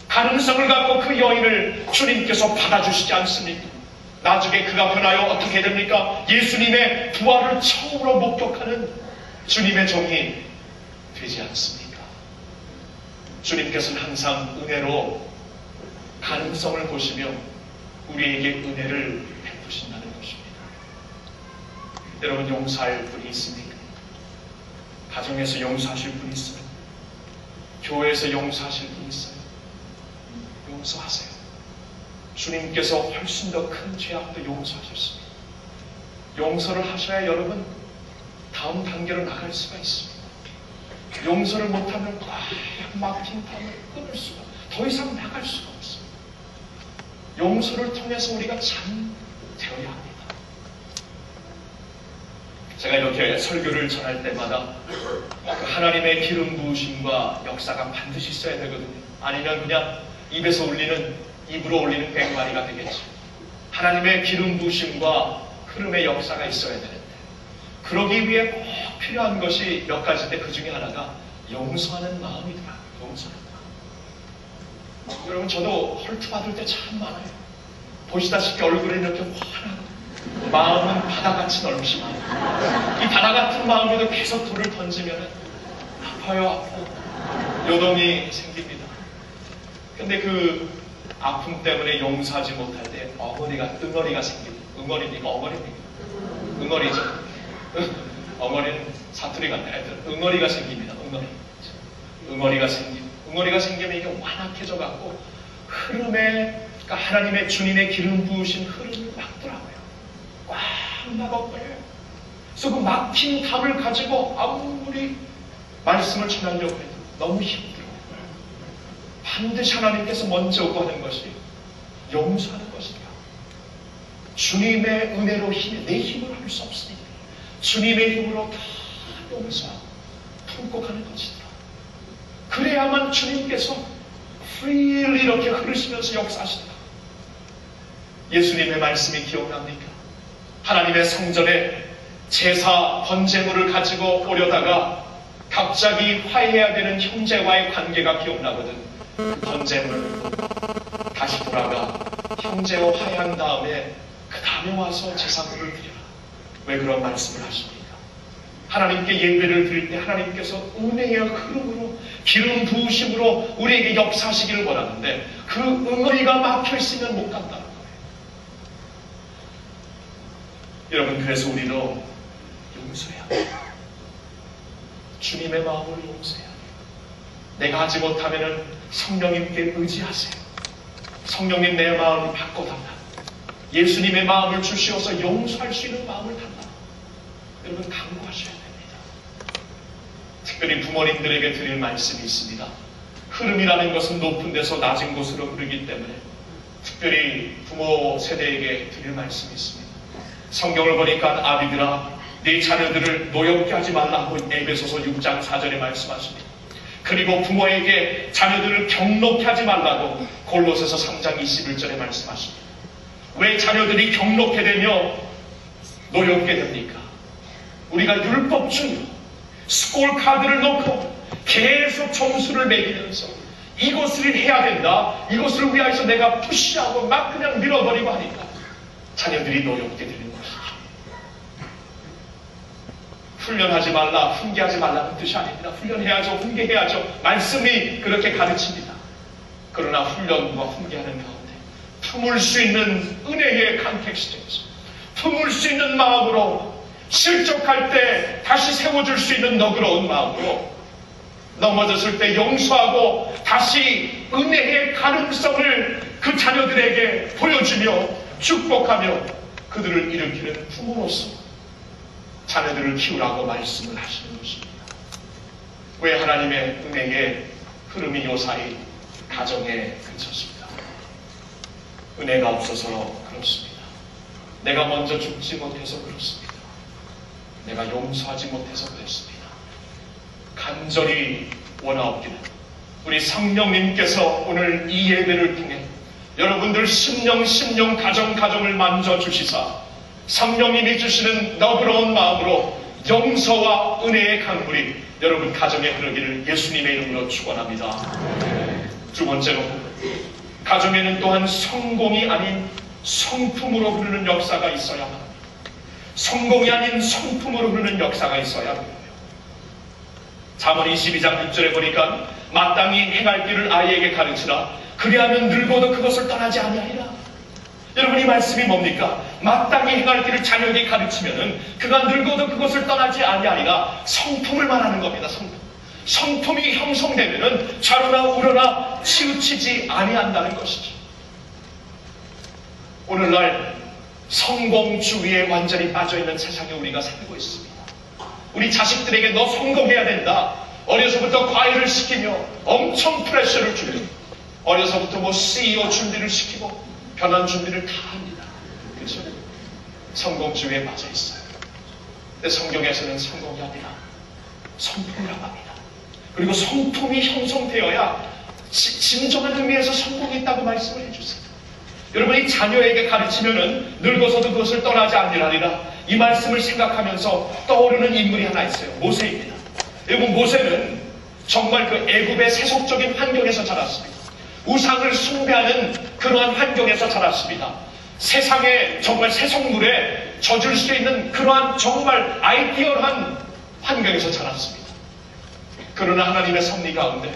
S7: 가능성을 갖고 그 여인을 주님께서 받아주시지 않습니까? 나중에 그가 변하여 어떻게 됩니까? 예수님의 부활을 처음으로 목격하는 주님의 종이 되지 않습니까? 주님께서는 항상 은혜로 가능성을 보시며 우리에게 은혜를 베푸신다는 것입니다. 여러분, 용서할 분이 있습니까? 가정에서 용서하실 분이 있어요? 교회에서 용서하실 분이 있어요? 용서하세요. 주님께서 훨씬 더 큰 죄악도 용서하셨습니다. 용서를 하셔야 여러분 다음 단계로 나갈 수가 있습니다. 용서를 못하면 꽉 막힌 담을 끊을 수가, 더 이상 나갈 수가 없습니다. 용서를 통해서 우리가 참 되어야 합니다. 제가 이렇게 설교를 전할 때마다 그 하나님의 기름 부으심과 역사가 반드시 있어야 되거든요. 아니면 그냥 입에서 울리는, 입으로 울리는 꽹과리가 되겠죠. 하나님의 기름 부으심과 흐름의 역사가 있어야 되는데, 그러기 위해 꼭 필요한 것이 몇 가지인데 그 중에 하나가 용서하는 마음이더라고요. 용서하는 마음. 여러분, 저도 헐트 받을 때 참 많아요. 보시다시피 얼굴에 이렇게 환하고 마음은 바다같이 넓지만 이 바다 같은 마음에도 계속 돌을 던지면 아파요. 아파. 요동이 생깁니다. 근데 그 아픔 때문에 용서하지 못할 때 응어리가 생깁니다. 응어리입니까? 어머니입니까? 응어리죠. 어머니는 사투리 같네. 하여튼 응어리가 생깁니다. 응어리가 생기면 이게 완악해져 갖고 흐름에, 그러니까 하나님의 주님의 기름 부으신 흐름을 막더라고요. 꽉 막아버려요. 그래서 그 막힌 답을 가지고 아무리 말씀을 전하려고 해도 너무 힘들어요. 반드시 하나님께서 먼저 구하는 것이 용서하는 것이다. 주님의 은혜로 내 힘으로 할 수 없으니 주님의 힘으로 다 용서하고 품고 가는 것이다. 그래야만 주님께서 freely 이렇게 흐르시면서 역사하신다. 예수님의 말씀이 기억납니까? 하나님의 성전에 제사 번제물을 가지고 오려다가 갑자기 화해해야 되는 형제와의 관계가 기억나거든. 번제물 다시 돌아가 형제와 화해한 다음에 그 다음에 와서 제사물을 드려라. 왜 그런 말씀을 하십니까? 하나님께 예배를 드릴 때 하나님께서 은혜의 흐름으로 기름 부으심으로 우리에게 역사하시기를 원하는데 그 응어리가 막혀있으면 못 간다는 거예요. 여러분, 그래서 우리도 용서해야 돼요. 주님의 마음을 용서해야 돼요. 내가 하지 못하면 성령님께 의지하세요. 성령님, 내 마음을 바꿔달라. 예수님의 마음을 주시어서 용서할 수 있는 마음을 달라. 여러분, 강구하셔야 됩니다. 특별히 부모님들에게 드릴 말씀이 있습니다. 흐름이라는 것은 높은 데서 낮은 곳으로 흐르기 때문에 특별히 부모 세대에게 드릴 말씀이 있습니다. 성경을 보니까 아비들아, 네 자녀들을 노엽게 하지 말라고 에베소서 6장 4절에 말씀하십니다. 그리고 부모에게 자녀들을 경록케 하지 말라고 골로새서 3장 21절에 말씀하십니다. 왜 자녀들이 경록케 되며 노엽게 됩니까? 우리가 율법주의로 스콜 카드를 놓고 계속 점수를 매기면서 이것을 해야 된다, 이것을 위하여서 내가 푸시하고 막 그냥 밀어버리고 하니까 자녀들이 노엽게 되는 것이죠. 훈련하지 말라, 훈계하지 말라는 뜻이 아닙니다. 훈련해야죠, 훈계해야죠. 말씀이 그렇게 가르칩니다. 그러나 훈련과 훈계하는 가운데 품을 수 있는 은혜의 컨텍스트에서 품을 수 있는 마음으로 실족할 때 다시 세워줄 수 있는 너그러운 마음으로 넘어졌을 때 용서하고 다시 은혜의 가능성을 그 자녀들에게 보여주며 축복하며 그들을 일으키는 부모로서 자녀들을 키우라고 말씀을 하시는 것입니다. 왜 하나님의 은혜의 흐름이 요사이 가정에 그쳤습니다. 은혜가 없어서 그렇습니다. 내가 먼저 죽지 못해서 그렇습니다. 내가 용서하지 못해서 그랬습니다. 간절히 원하옵기는 우리 성령님께서 오늘 이 예배를 통해 여러분들 심령 가정을 만져주시사 성령님이 주시는 너그러운 마음으로 용서와 은혜의 강물이 여러분 가정에 흐르기를 예수님의 이름으로 축원합니다. 두 번째로, 가정에는 또한 성공이 아닌 성품으로 흐르는 역사가 있어야 합니다. 성공이 아닌 성품으로 흐르는 역사가 있어야 합니다. 잠언 22장 6절에 보니까 마땅히 행할 길을 아이에게 가르치라. 그리하면 늙어도 그것을 떠나지 아니하리라. 여러분, 이 말씀이 뭡니까? 마땅히 행할 길을 자녀에게 가르치면은 그가 늙어도 그것을 떠나지 아니하리라. 성품을 말하는 겁니다. 성품이 형성되면은 좌로나 우로나 치우치지 아니한다는 것이죠. 오늘날 성공주의에 완전히 빠져있는 세상에 우리가 살고 있습니다. 우리 자식들에게 너 성공해야 된다. 어려서부터 과외를 시키며 엄청 프레셔를 주며 어려서부터 뭐 CEO 준비를 시키고 변환 준비를 다 합니다. 그렇죠? 성공주의에 빠져 있어요. 근데 성경에서는 성공이 아니라 성품이라고 합니다. 그리고 성품이 형성되어야 진정한 의미에서 성공이 있다고 말씀을 해주세요. 여러분이 자녀에게 가르치면은 늙어서도 그것을 떠나지 아니하리라. 이 말씀을 생각하면서 떠오르는 인물이 하나 있어요. 모세입니다. 여러분, 모세는 정말 그 애굽의 세속적인 환경에서 자랐습니다. 우상을 숭배하는 그러한 환경에서 자랐습니다. 세상에 정말 세속물에 젖을 수 있는 그러한 정말 아이디얼한 환경에서 자랐습니다. 그러나 하나님의 섭리 가운데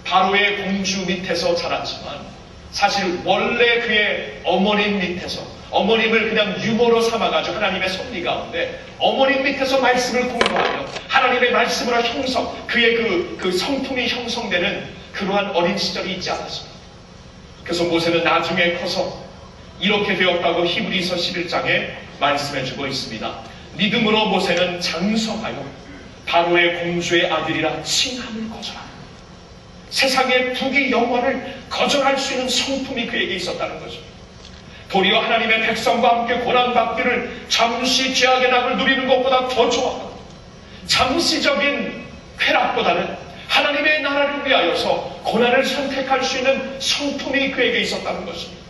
S7: 바로의 공주 밑에서 자랐지만 사실 원래 그의 어머님 밑에서 어머님을 그냥 유모로 삼아가지고 하나님의 섭리 가운데 어머님 밑에서 말씀을 공부하며 하나님의 말씀으로 그의 그 성품이 형성되는 그러한 어린 시절이 있지 않았습니다. 그래서 모세는 나중에 커서 이렇게 되었다고 히브리서 11장에 말씀해주고 있습니다. 믿음으로 모세는 장성하여 바로의 공주의 아들이라 칭함을 거절하고 세상의 부귀 영화를 거절할 수 있는 성품이 그에게 있었다는 것입니다. 도리어 하나님의 백성과 함께 고난받기를 잠시 죄악의 낙을 누리는 것보다 더 좋아하고 잠시적인 쾌락보다는 하나님의 나라를 위하여서 고난을 선택할 수 있는 성품이 그에게 있었다는 것입니다.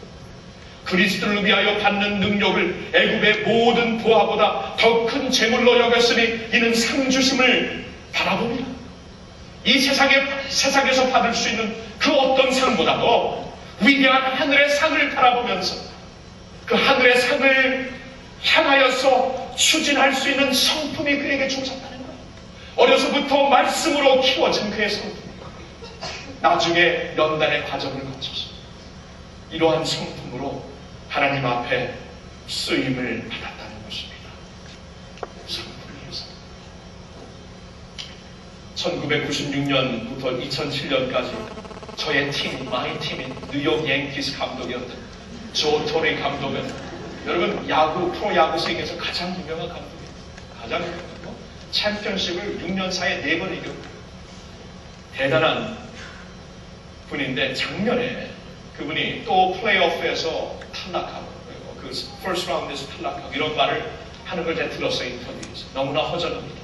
S7: 그리스도를 위하여 받는 능력을 애굽의 모든 보화보다 더 큰 재물로 여겼으니 이는 상 주심을 바라봅니다. 이 세상에서 받을 수 있는 그 어떤 상보다도 위대한 하늘의 상을 바라보면서 그 하늘의 상을 향하여서 추진할 수 있는 성품이 그에게 주어졌다는 거예요. 어려서부터 말씀으로 키워진 그의 성품. 나중에 연단의 과정을 거쳐서 이러한 성품으로 하나님 앞에 쓰임을 받았다는 것입니다. 성품을 위해서. 1996년부터 2007년까지 저의 마이 팀인 뉴욕 양키스 감독이었던 조 토레 감독은 여러분 프로야구 세계에서 가장 유명한 감독이에요. 가장 유명하고 챔피언십을 6년 사이에 4번 이겼고 대단한 분인데 작년에 그분이 또 플레이오프에서 탈락하고 그 퍼스트 라운드에서 탈락하고 이런 말을 하는 걸 제가 들었어요. 인터뷰에서. 너무나 허전합니다.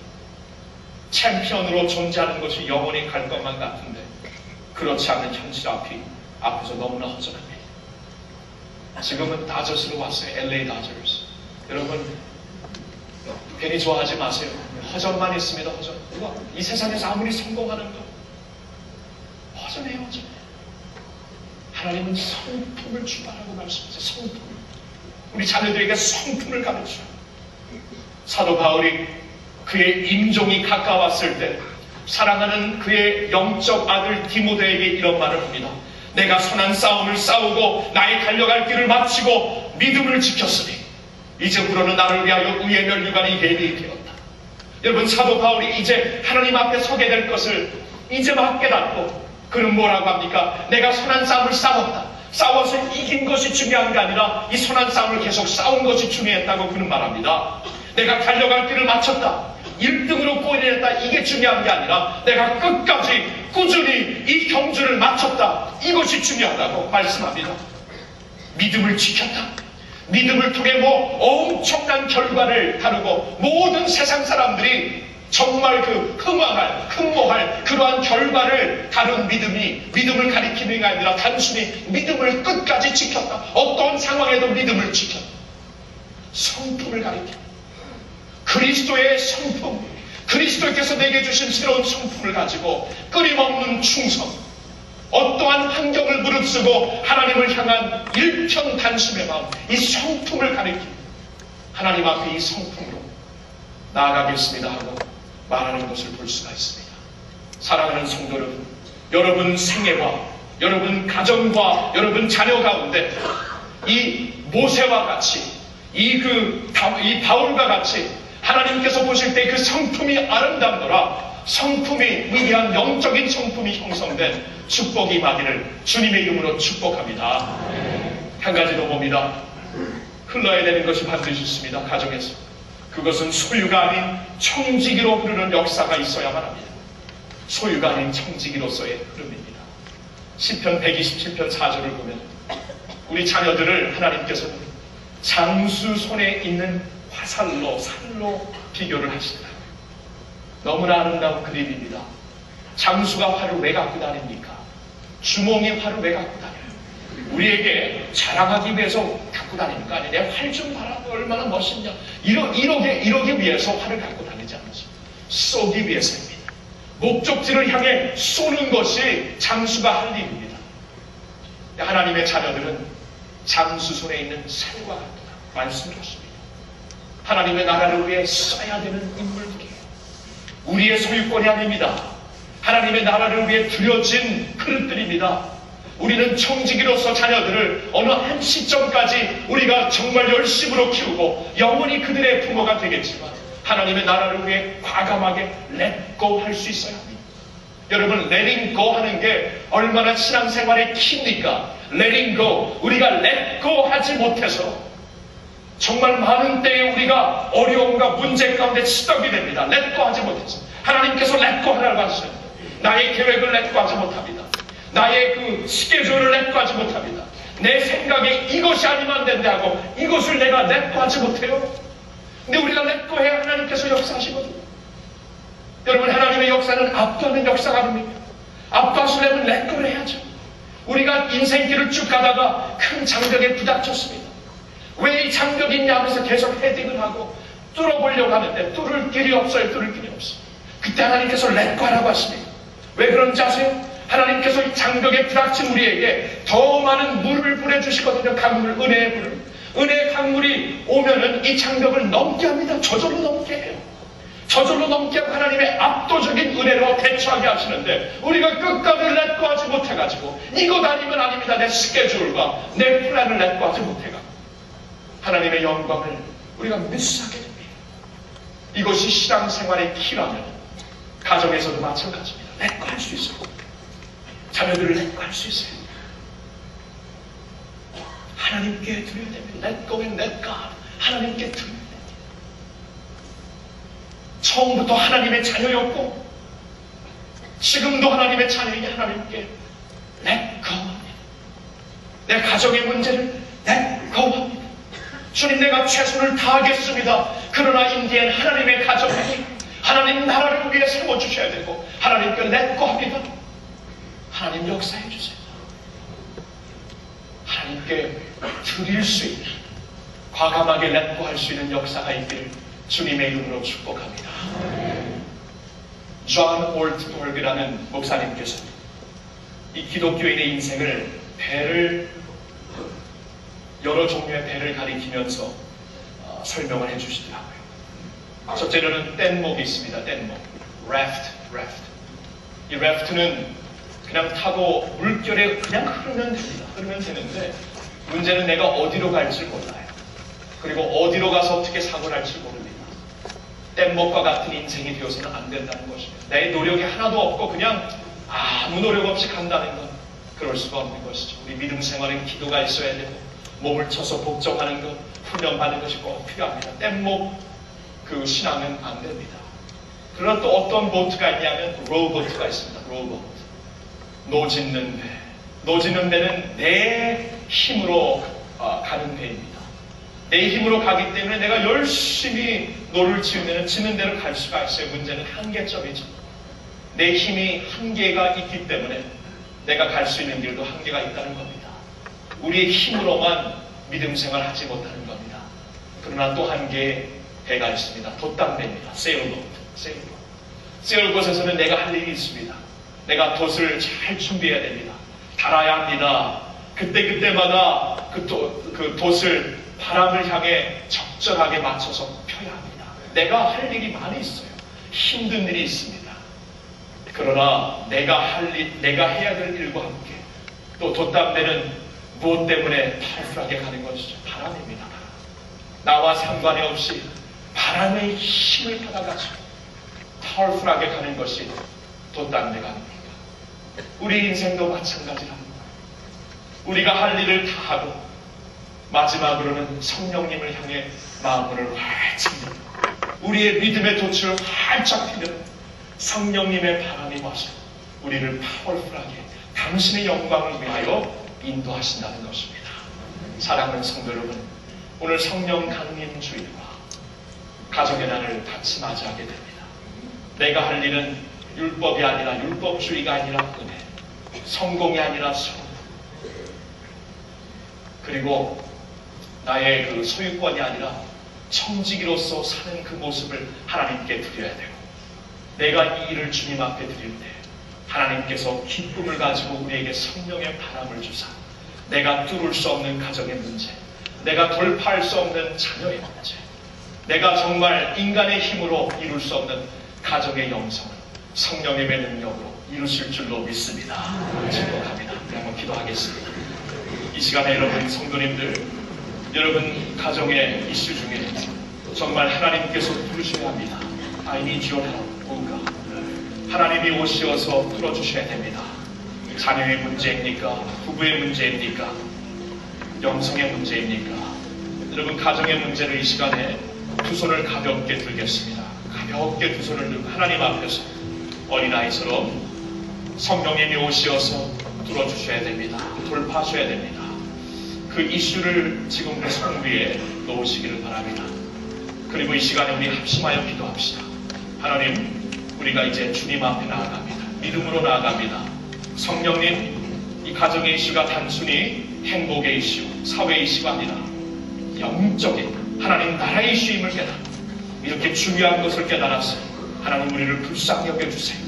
S7: 챔피언으로 존재하는 것이 영원히 갈 것만 같은데 그렇지 않은 현실 앞에서 너무나 허전합니다. 지금은 다저스로 왔어요. LA 다저스. 여러분 괜히 좋아하지 마세요. 허전만 있습니다. 허전. 이 세상에서 아무리 성공하는 것 허전해요. 허전해. 하나님은 성품을 주라고 말씀하세요. 성품. 우리 자녀들에게 성품을 가르쳐요. 사도 바울이 그의 임종이 가까웠을 때 사랑하는 그의 영적 아들 디모데에게 이런 말을 합니다. 내가 선한 싸움을 싸우고 나의 달려갈 길을 마치고 믿음을 지켰으니 이제부로는 나를 위하여 의의 면류관이 예비되었다. 여러분 사도 바울이 이제 하나님 앞에 서게 될 것을 이제 막 깨닫고 그는 뭐라고 합니까? 내가 선한 싸움을 싸웠다. 싸워서 이긴 것이 중요한 게 아니라 이 선한 싸움을 계속 싸운 것이 중요했다고 그는 말합니다. 내가 달려갈 길을 마쳤다. 1등으로 골인했다. 이게 중요한 게 아니라 내가 끝까지 꾸준히 이 경주를 마쳤다. 이것이 중요하다고 말씀합니다. 믿음을 지켰다. 믿음을 통해 엄청난 결과를 다루고 모든 세상 사람들이 정말 흠모할 그러한 결과를 다룬 믿음을 가리키는 게 아니라 단순히 믿음을 끝까지 지켰다. 어떤 상황에도 믿음을 지켰다. 성품을 가리킵니다. 그리스도의 성품, 그리스도께서 내게 주신 새로운 성품을 가지고 끊임없는 충성, 어떠한 환경을 무릅쓰고 하나님을 향한 일편단심의 마음, 이 성품을 가리킵니다. 하나님 앞에 이 성품으로 나아가겠습니다 하고 말하는 것을 볼 수가 있습니다. 사랑하는 성도 여러분 생애와 여러분 가정과 여러분 자녀 가운데 이 모세와 같이 이 바울과 같이 하나님께서 보실 때 그 성품이 아름답더라, 성품이 위대한 영적인 성품이 형성된 축복이 임하기를 주님의 이름으로 축복합니다. 한 가지 더 봅니다. 흘러야 되는 것이 반드시 있습니다. 가정에서. 그것은 소유가 아닌 청지기로 흐르는 역사가 있어야만 합니다. 소유가 아닌 청지기로서의 흐름입니다. 시편 127편 4절을 보면 우리 자녀들을 하나님께서는 장수 손에 있는 화살로 살로 비교를 하시더라고요. 너무나 아름다운 그림입니다. 장수가 활을 왜 갖고 다닙니까? 주몽이 활을 왜 갖고 다녀요? 우리에게 자랑하기 위해서 갖고 다니는 거 아니에요? 내 활 좀 봐라, 얼마나 멋있냐. 이러기 위해서 활을 갖고 다니지 않죠. 쏘기 위해서입니다. 목적지를 향해 쏘는 것이 장수가 할 일입니다. 하나님의 자녀들은 장수 손에 있는 살과 같다 말씀드렸습니다. 하나님의 나라를 위해 써야 되는 인물들이에요. 우리의 소유권이 아닙니다. 하나님의 나라를 위해 들여진 그릇들입니다. 우리는 청지기로서 자녀들을 어느 한 시점까지 우리가 정말 열심으로 키우고 영원히 그들의 부모가 되겠지만 하나님의 나라를 위해 과감하게 let go 할 수 있어야 합니다. 여러분, letting go 하는 게 얼마나 신앙생활의 키입니까? letting go, 우리가 let go 하지 못해서 정말 많은 때에 우리가 어려움과 문제 가운데 치닫게 됩니다. let go 하지 못해서. 하나님께서 let go 하라고 하셨어요. 나의 계획을 let go 하지 못합니다. 나의 그 스케줄을 let go 하지 못합니다. 내 생각에 이것이 아니면 안 된다 하고 이것을 내가 let go 하지 못해요. 근데 우리가 let go 해야 하나님께서 역사하시거든요. 여러분, 하나님의 역사는 압도하는 역사가 아닙니까? 압도하시려면 let go를 해야죠. 우리가 인생길을 쭉 가다가 큰 장벽에 부닥쳤습니다. 왜 이 장벽이 있냐 하면서 계속 헤딩을 하고 뚫어보려고 하는데 뚫을 길이 없어요. 뚫을 길이 없어요. 그때 하나님께서 let go 하라고 하십니다. 왜 그런지 아세요? 하나님께서 이 장벽에 부닥친 우리에게 더 많은 물을 보내주시거든요. 강물, 은혜의 물을. 은혜의 강물이 오면은 이 장벽을 넘게 합니다. 저절로 넘게 해요. 저절로 넘게 하고 하나님의 압도적인 은혜로 대처하게 하시는데 우리가 끝까지 let go 하지 못해가지고 이것 아니면 아닙니다. 내 스케줄과 내 플랜을 let go 하지 못해가지고 하나님의 영광을 우리가 미스하게 됩니다. 이것이 신앙생활의 키라면 가정에서도 마찬가지입니다. let go 할 수 있어요. 자녀들을 let go 할 수 있어요. 하나님께 드려야 됩니다. let go and let God. 하나님께 드려야 됩니다. 처음부터 하나님의 자녀였고 지금도 하나님의 자녀인 하나님께 let go 합니다. 내 가정의 문제를 let go 합니다. 주님, 내가 최선을 다하겠습니다. 그러나 인디엔 하나님의 가정이 하나님 나라를 위해 세워주셔야 되고 하나님께 let go 합니다. 하나님 역사해 주세요. 하나님께 드릴 수 있는 과감하게 let go 할 수 있는 역사가 있기를 주님의 이름으로 축복합니다. 존 올트버그라는 목사님께서 이 기독교인의 인생을 여러 종류의 배를 가리키면서 설명을 해주시더라고요. 첫째로는 뗏목이 있습니다. 뗏목, raft. 이 raft는 그냥 타고 물결에 그냥 흐르면 됩니다. 흐르면 되는데 문제는 내가 어디로 갈지 몰라요. 그리고 어디로 가서 어떻게 사고 날지 모릅니다. 뗏목과 같은 인생이 되어서는 안 된다는 것입니다. 내 노력이 하나도 없고 그냥 아무 노력 없이 간다는 건 그럴 수가 없는 것이죠. 우리 믿음 생활엔 기도가 있어야 되고 몸을 쳐서 복종하는 것, 훈련받는 것이 꼭 필요합니다. 뗏목 그 신앙은 안 됩니다. 그러나 또 어떤 보트가 있냐면 로우보트가 있습니다. 로우보트. 노짓는 배. 노짓는 배는 내 힘으로 가는 배입니다. 내 힘으로 가기 때문에 내가 열심히 노를 지으면 지는 대로 갈 수가 있어요. 문제는 한계점이죠. 내 힘이 한계가 있기 때문에 내가 갈 수 있는 길도 한계가 있다는 겁니다. 우리의 힘으로만 믿음 생활 하지 못하는 겁니다. 그러나 또 한 개의 배가 있습니다. 돛담배입니다. 세일보트. 세일보트에서는 내가 할 일이 있습니다. 내가 돛을 잘 준비해야 됩니다. 달아야 합니다. 그때마다 그 돛을 바람을 향해 적절하게 맞춰서 펴야 합니다. 내가 할 일이 많이 있어요. 힘든 일이 있습니다. 그러나 내가 해야 될 일과 함께 또 돛담배는 무엇 때문에 탈출하게 가는 것이죠? 바람입니다. 나와 상관이 없이 바람의 힘을 받아가지고 파워풀하게 가는 것이 돛담배가 아닙니까? 우리 인생도 마찬가지랍니다. 우리가 할 일을 다 하고 마지막으로는 성령님을 향해 마음을 활짝 열고 우리의 믿음의 돛을 활짝 피는 성령님의 바람이 와서 우리를 파워풀하게 당신의 영광을 위하여 인도하신다는 것입니다. 사랑하는 성도 여러분, 오늘 성령 강림 주일과 가정의 날을 같이 맞이하게 됩니다. 내가 할 일은 율법이 아니라 율법주의가 아니라 은혜, 성공이 아니라 소원, 그리고 나의 그 소유권이 아니라 청지기로서 사는 그 모습을 하나님께 드려야 되고, 내가 이 일을 주님 앞에 드릴 때 하나님께서 기쁨을 가지고 우리에게 성령의 바람을 주사 내가 뚫을 수 없는 가정의 문제, 내가 돌파할 수 없는 자녀의 문제, 내가 정말 인간의 힘으로 이룰 수 없는 가정의 영성을 성령님의 능력으로 이루실 줄로 믿습니다. 축복합니다. 한번 기도하겠습니다. 이 시간에 여러분 성도님들, 여러분 가정의 이슈 중에 정말 하나님께서 부르셔야 합니다. I need your help. 뭔가 하나님이 오시어서 풀어주셔야 됩니다. 자녀의 문제입니까? 부부의 문제입니까? 영성의 문제입니까? 여러분 가정의 문제를 이 시간에 두 손을 가볍게 들겠습니다. 가볍게 두 손을 들고 하나님 앞에서 어린아이처럼 성령님이 오시어서 뚫어주셔야 됩니다. 돌파하셔야 됩니다. 그 이슈를 지금 우리 손 위에 놓으시기를 바랍니다. 그리고 이 시간에 우리 합심하여 기도합시다. 하나님, 우리가 이제 주님 앞에 나아갑니다. 믿음으로 나아갑니다. 성령님, 이 가정의 이슈가 단순히 행복의 이슈, 사회의 이슈가 아니라 영적인 하나님 나라의 이슈임을 깨달아 이렇게 중요한 것을 깨달아서 하나님 우리를 불쌍히 여겨주세요.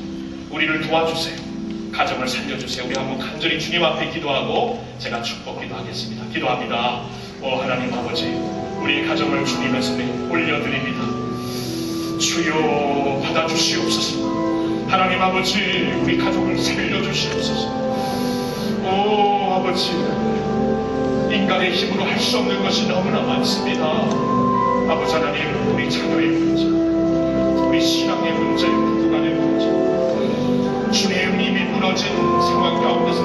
S7: 우리를 도와주세요. 가정을 살려주세요. 우리 한번 간절히 주님 앞에 기도하고 제가 축복 기도하겠습니다. 기도합니다. 하나님 아버지, 우리 가정을 주님의 손에 올려드립니다. 주여 받아주시옵소서. 하나님 아버지, 우리 가족을 살려주시옵소서. 아버지, 인간의 힘으로 할 수 없는 것이 너무나 많습니다. 아버지 하나님, 우리 자녀의 문제, 우리 신앙의 문제, 부부간의 문제, 주님 이미 무너진 상황 가운데서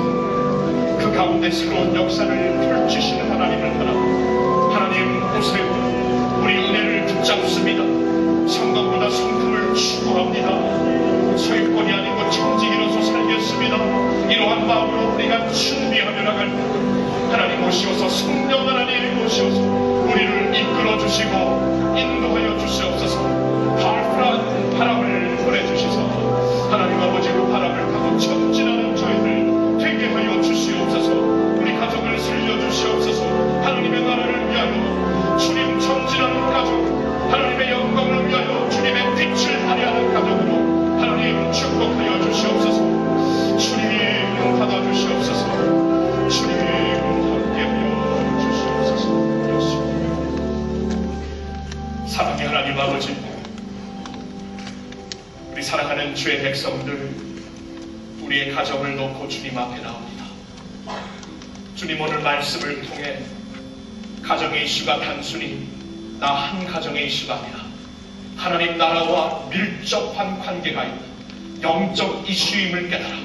S7: 그 가운데 새로운 역사를 펼치시는 하나님을 바라고 하나님 오세요. 우리 은혜를 붙잡습니다. 성공보다 성품을 추구합니다. 소유권이 아니고 청지기로서 살겠습니다. 이러한 마음으로 우리가 준비하며 나갈 하나님 오시어서 성령 하나님 오시어서 우리를 이끌어 주시고 인도하여 주시옵소서. 파워풀한 바람을 보내주셔서 하나님 아버지 그 바람을 타고 전진하는 저희들 되게 하여 주시옵소서. 우리 가족을 살려주시옵소서. 하나님의 나라를 위하여 주님 전진하는 가족, 하나님의 영광을 위하여 주님의 빛을 발휘하는 가족으로 하나님 축복하여 주시옵소서. 주님 받아주시옵소서. 주님 함께하여 주시옵소서. 사랑의 하나님 아버지, 우리 사랑하는 주의 백성들, 우리의 가정을 놓고 주님 앞에 나옵니다. 주님 오늘 말씀을 통해 가정의 이슈가 단순히 나 한 가정의 이슈가 아니라 하나님 나라와 밀접한 관계가 있는 영적 이슈임을 깨달아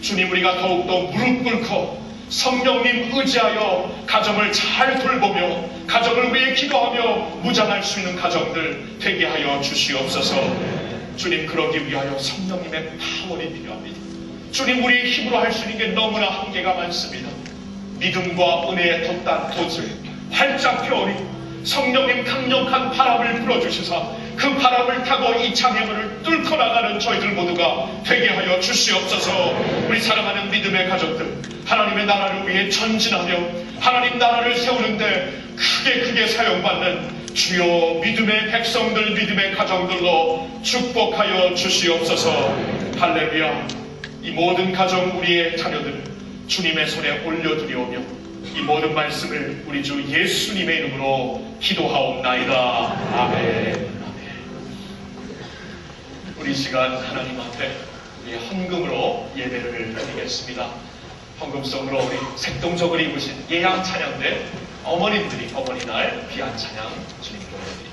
S7: 주님 우리가 더욱더 무릎 꿇고 성령님 의지하여 가정을 잘 돌보며 가정을 위해 기도하며 무장할 수 있는 가정들 되게 하여 주시옵소서. 주님 그러기 위하여 성령님의 파워가 필요합니다. 주님 우리의 힘으로 할 수 있는 게 너무나 한계가 많습니다. 믿음과 은혜의 돛을 활짝 펴오니 성령님 강력한 바람을 불어주셔서 그 바람을 타고 이 장애물을 뚫고 나가는 저희들 모두가 되게 하여 주시옵소서. 우리 사랑하는 믿음의 가족들, 하나님의 나라를 위해 전진하며 하나님 나라를 세우는데 크게 사용받는 주여 믿음의 백성들, 믿음의 가정들로 축복하여 주시옵소서. 할렐루야. 이 모든 가정 우리의 자녀들을 주님의 손에 올려드리오며 이 모든 말씀을 우리 주 예수님의 이름으로 기도하옵나이다. 아멘. 우리 시간 하나님 앞에 헌금으로 예배를 드리겠습니다. 헌금성으로 우리 색동적을 입으신 예양 찬양대 어머님들이 어머니날 귀한 찬양 주님께 올려드립니다.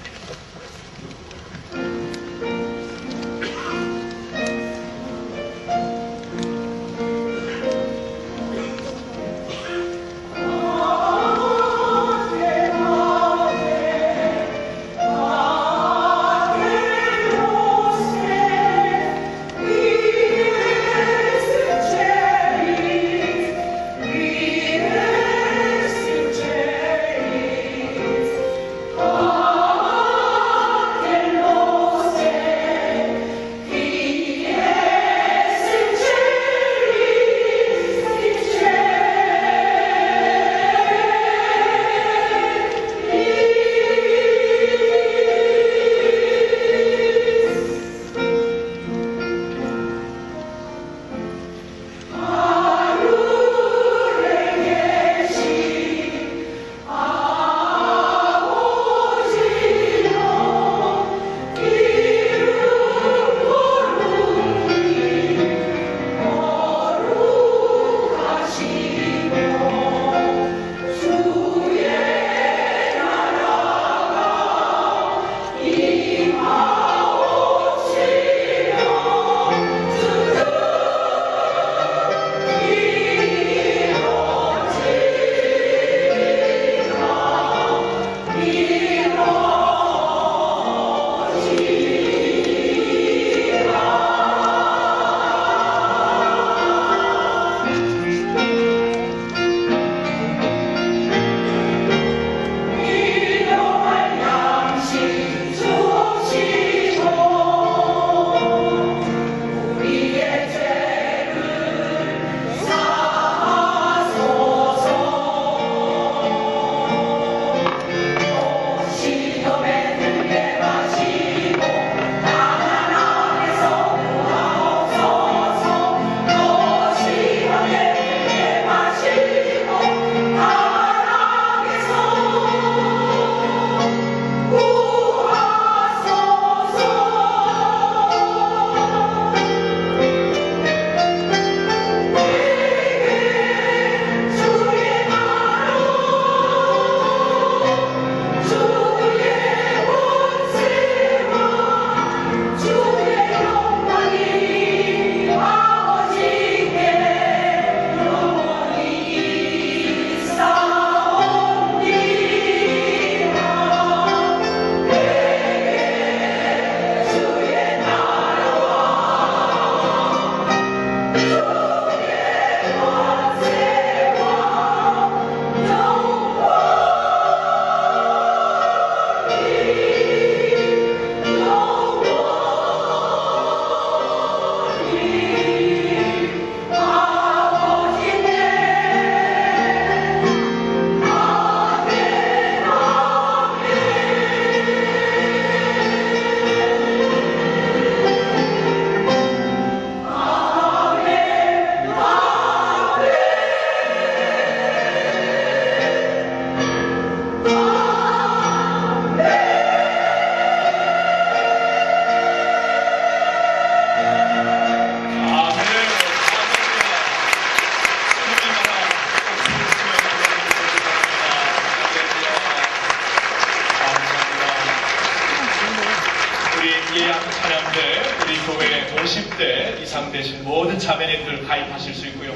S7: 우리 교회 50대 이상 되신 모든 자매님들 가입하실 수 있고요.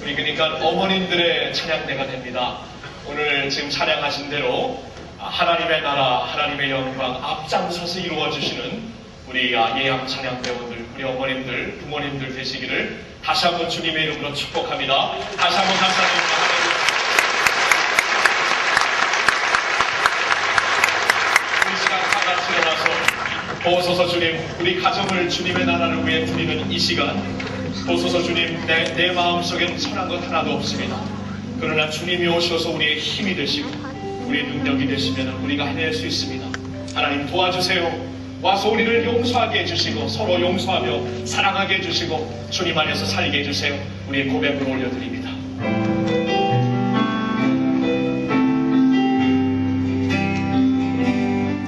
S7: 우리 그러니까 어머님들의 찬양대가 됩니다. 오늘 지금 찬양하신 대로 하나님의 나라, 하나님의 영광 앞장서서 이루어주시는 우리 예양 찬양대원들, 우리 어머님들, 부모님들 되시기를 다시 한번 주님의 이름으로 축복합니다. 다시 한번 감사드립니다. 우리 시간 다 같이 일어나서 보소서 주님, 우리 가정을 주님의 나라를 위해 드리는 이 시간, 보소서 주님, 내 마음속엔 선한 것 하나도 없습니다. 그러나 주님이 오셔서 우리의 힘이 되시고 우리의 능력이 되시면 우리가 해낼 수 있습니다. 하나님 도와주세요. 와서 우리를 용서하게 해주시고 서로 용서하며 사랑하게 해주시고 주님 안에서 살게 해주세요. 우리의 고백을 올려드립니다.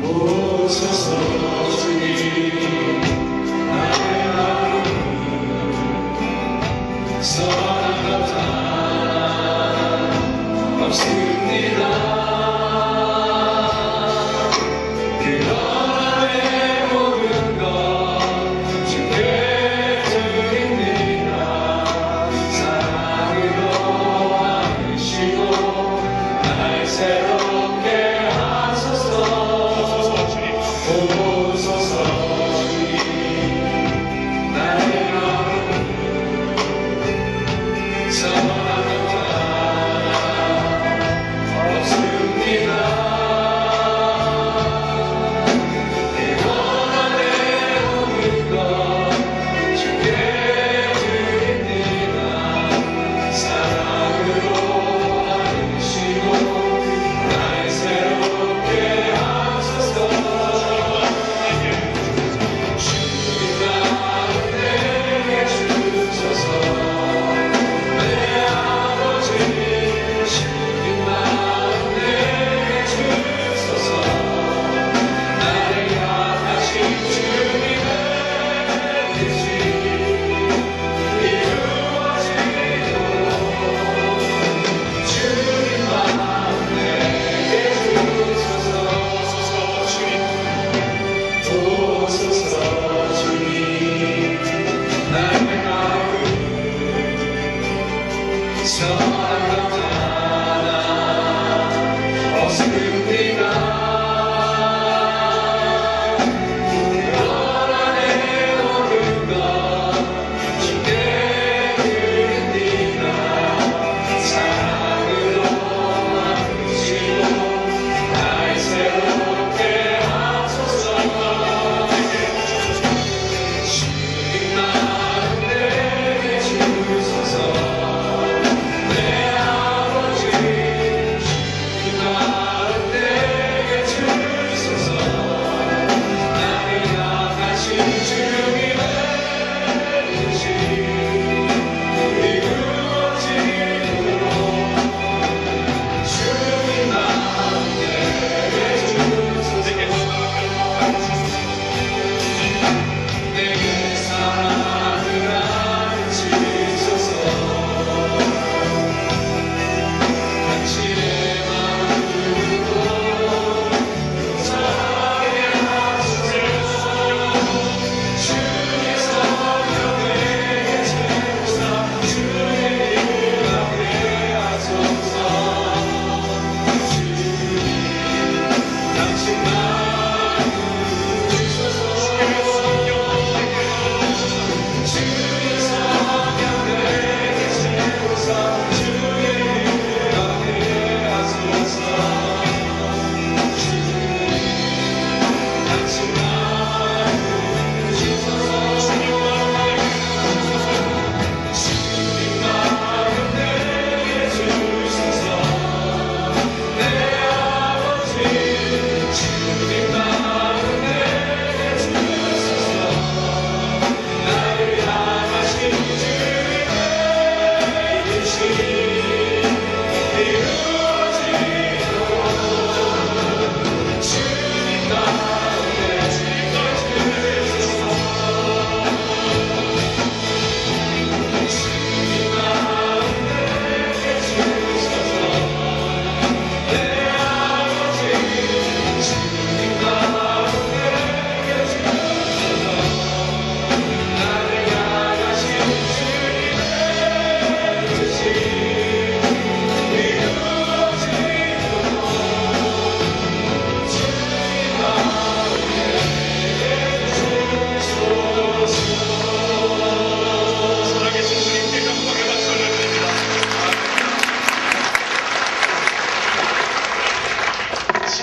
S3: 오소서 주님, 나의 마음을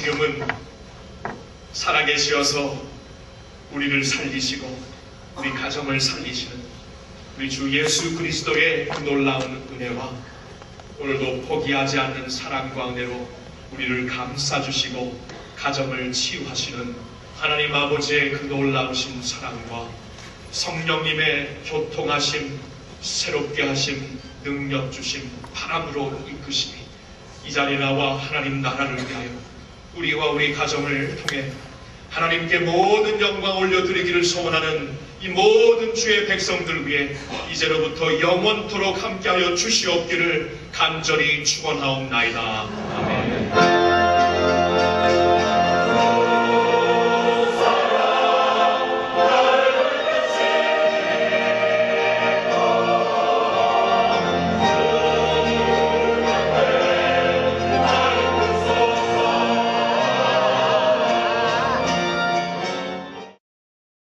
S4: 지금은 살아계시어서 우리를 살리시고 우리 가정을 살리시는 우리 주 예수 그리스도의 그 놀라운 은혜와 오늘도 포기하지 않는 사랑과 은혜로 우리를 감싸주시고 가정을 치유하시는 하나님 아버지의 그 놀라우신 사랑과 성령님의 교통하심, 새롭게 하심, 능력 주심, 바람으로 이끄심이 이 자리에 나와 하나님 나라를 위하여 우리와 우리 가정을 통해 하나님께 모든 영광 올려드리기를 소원하는 이 모든 주의 백성들 위해 이제로부터 영원토록 함께하여 주시옵기를 간절히 축원하옵나이다. 아멘.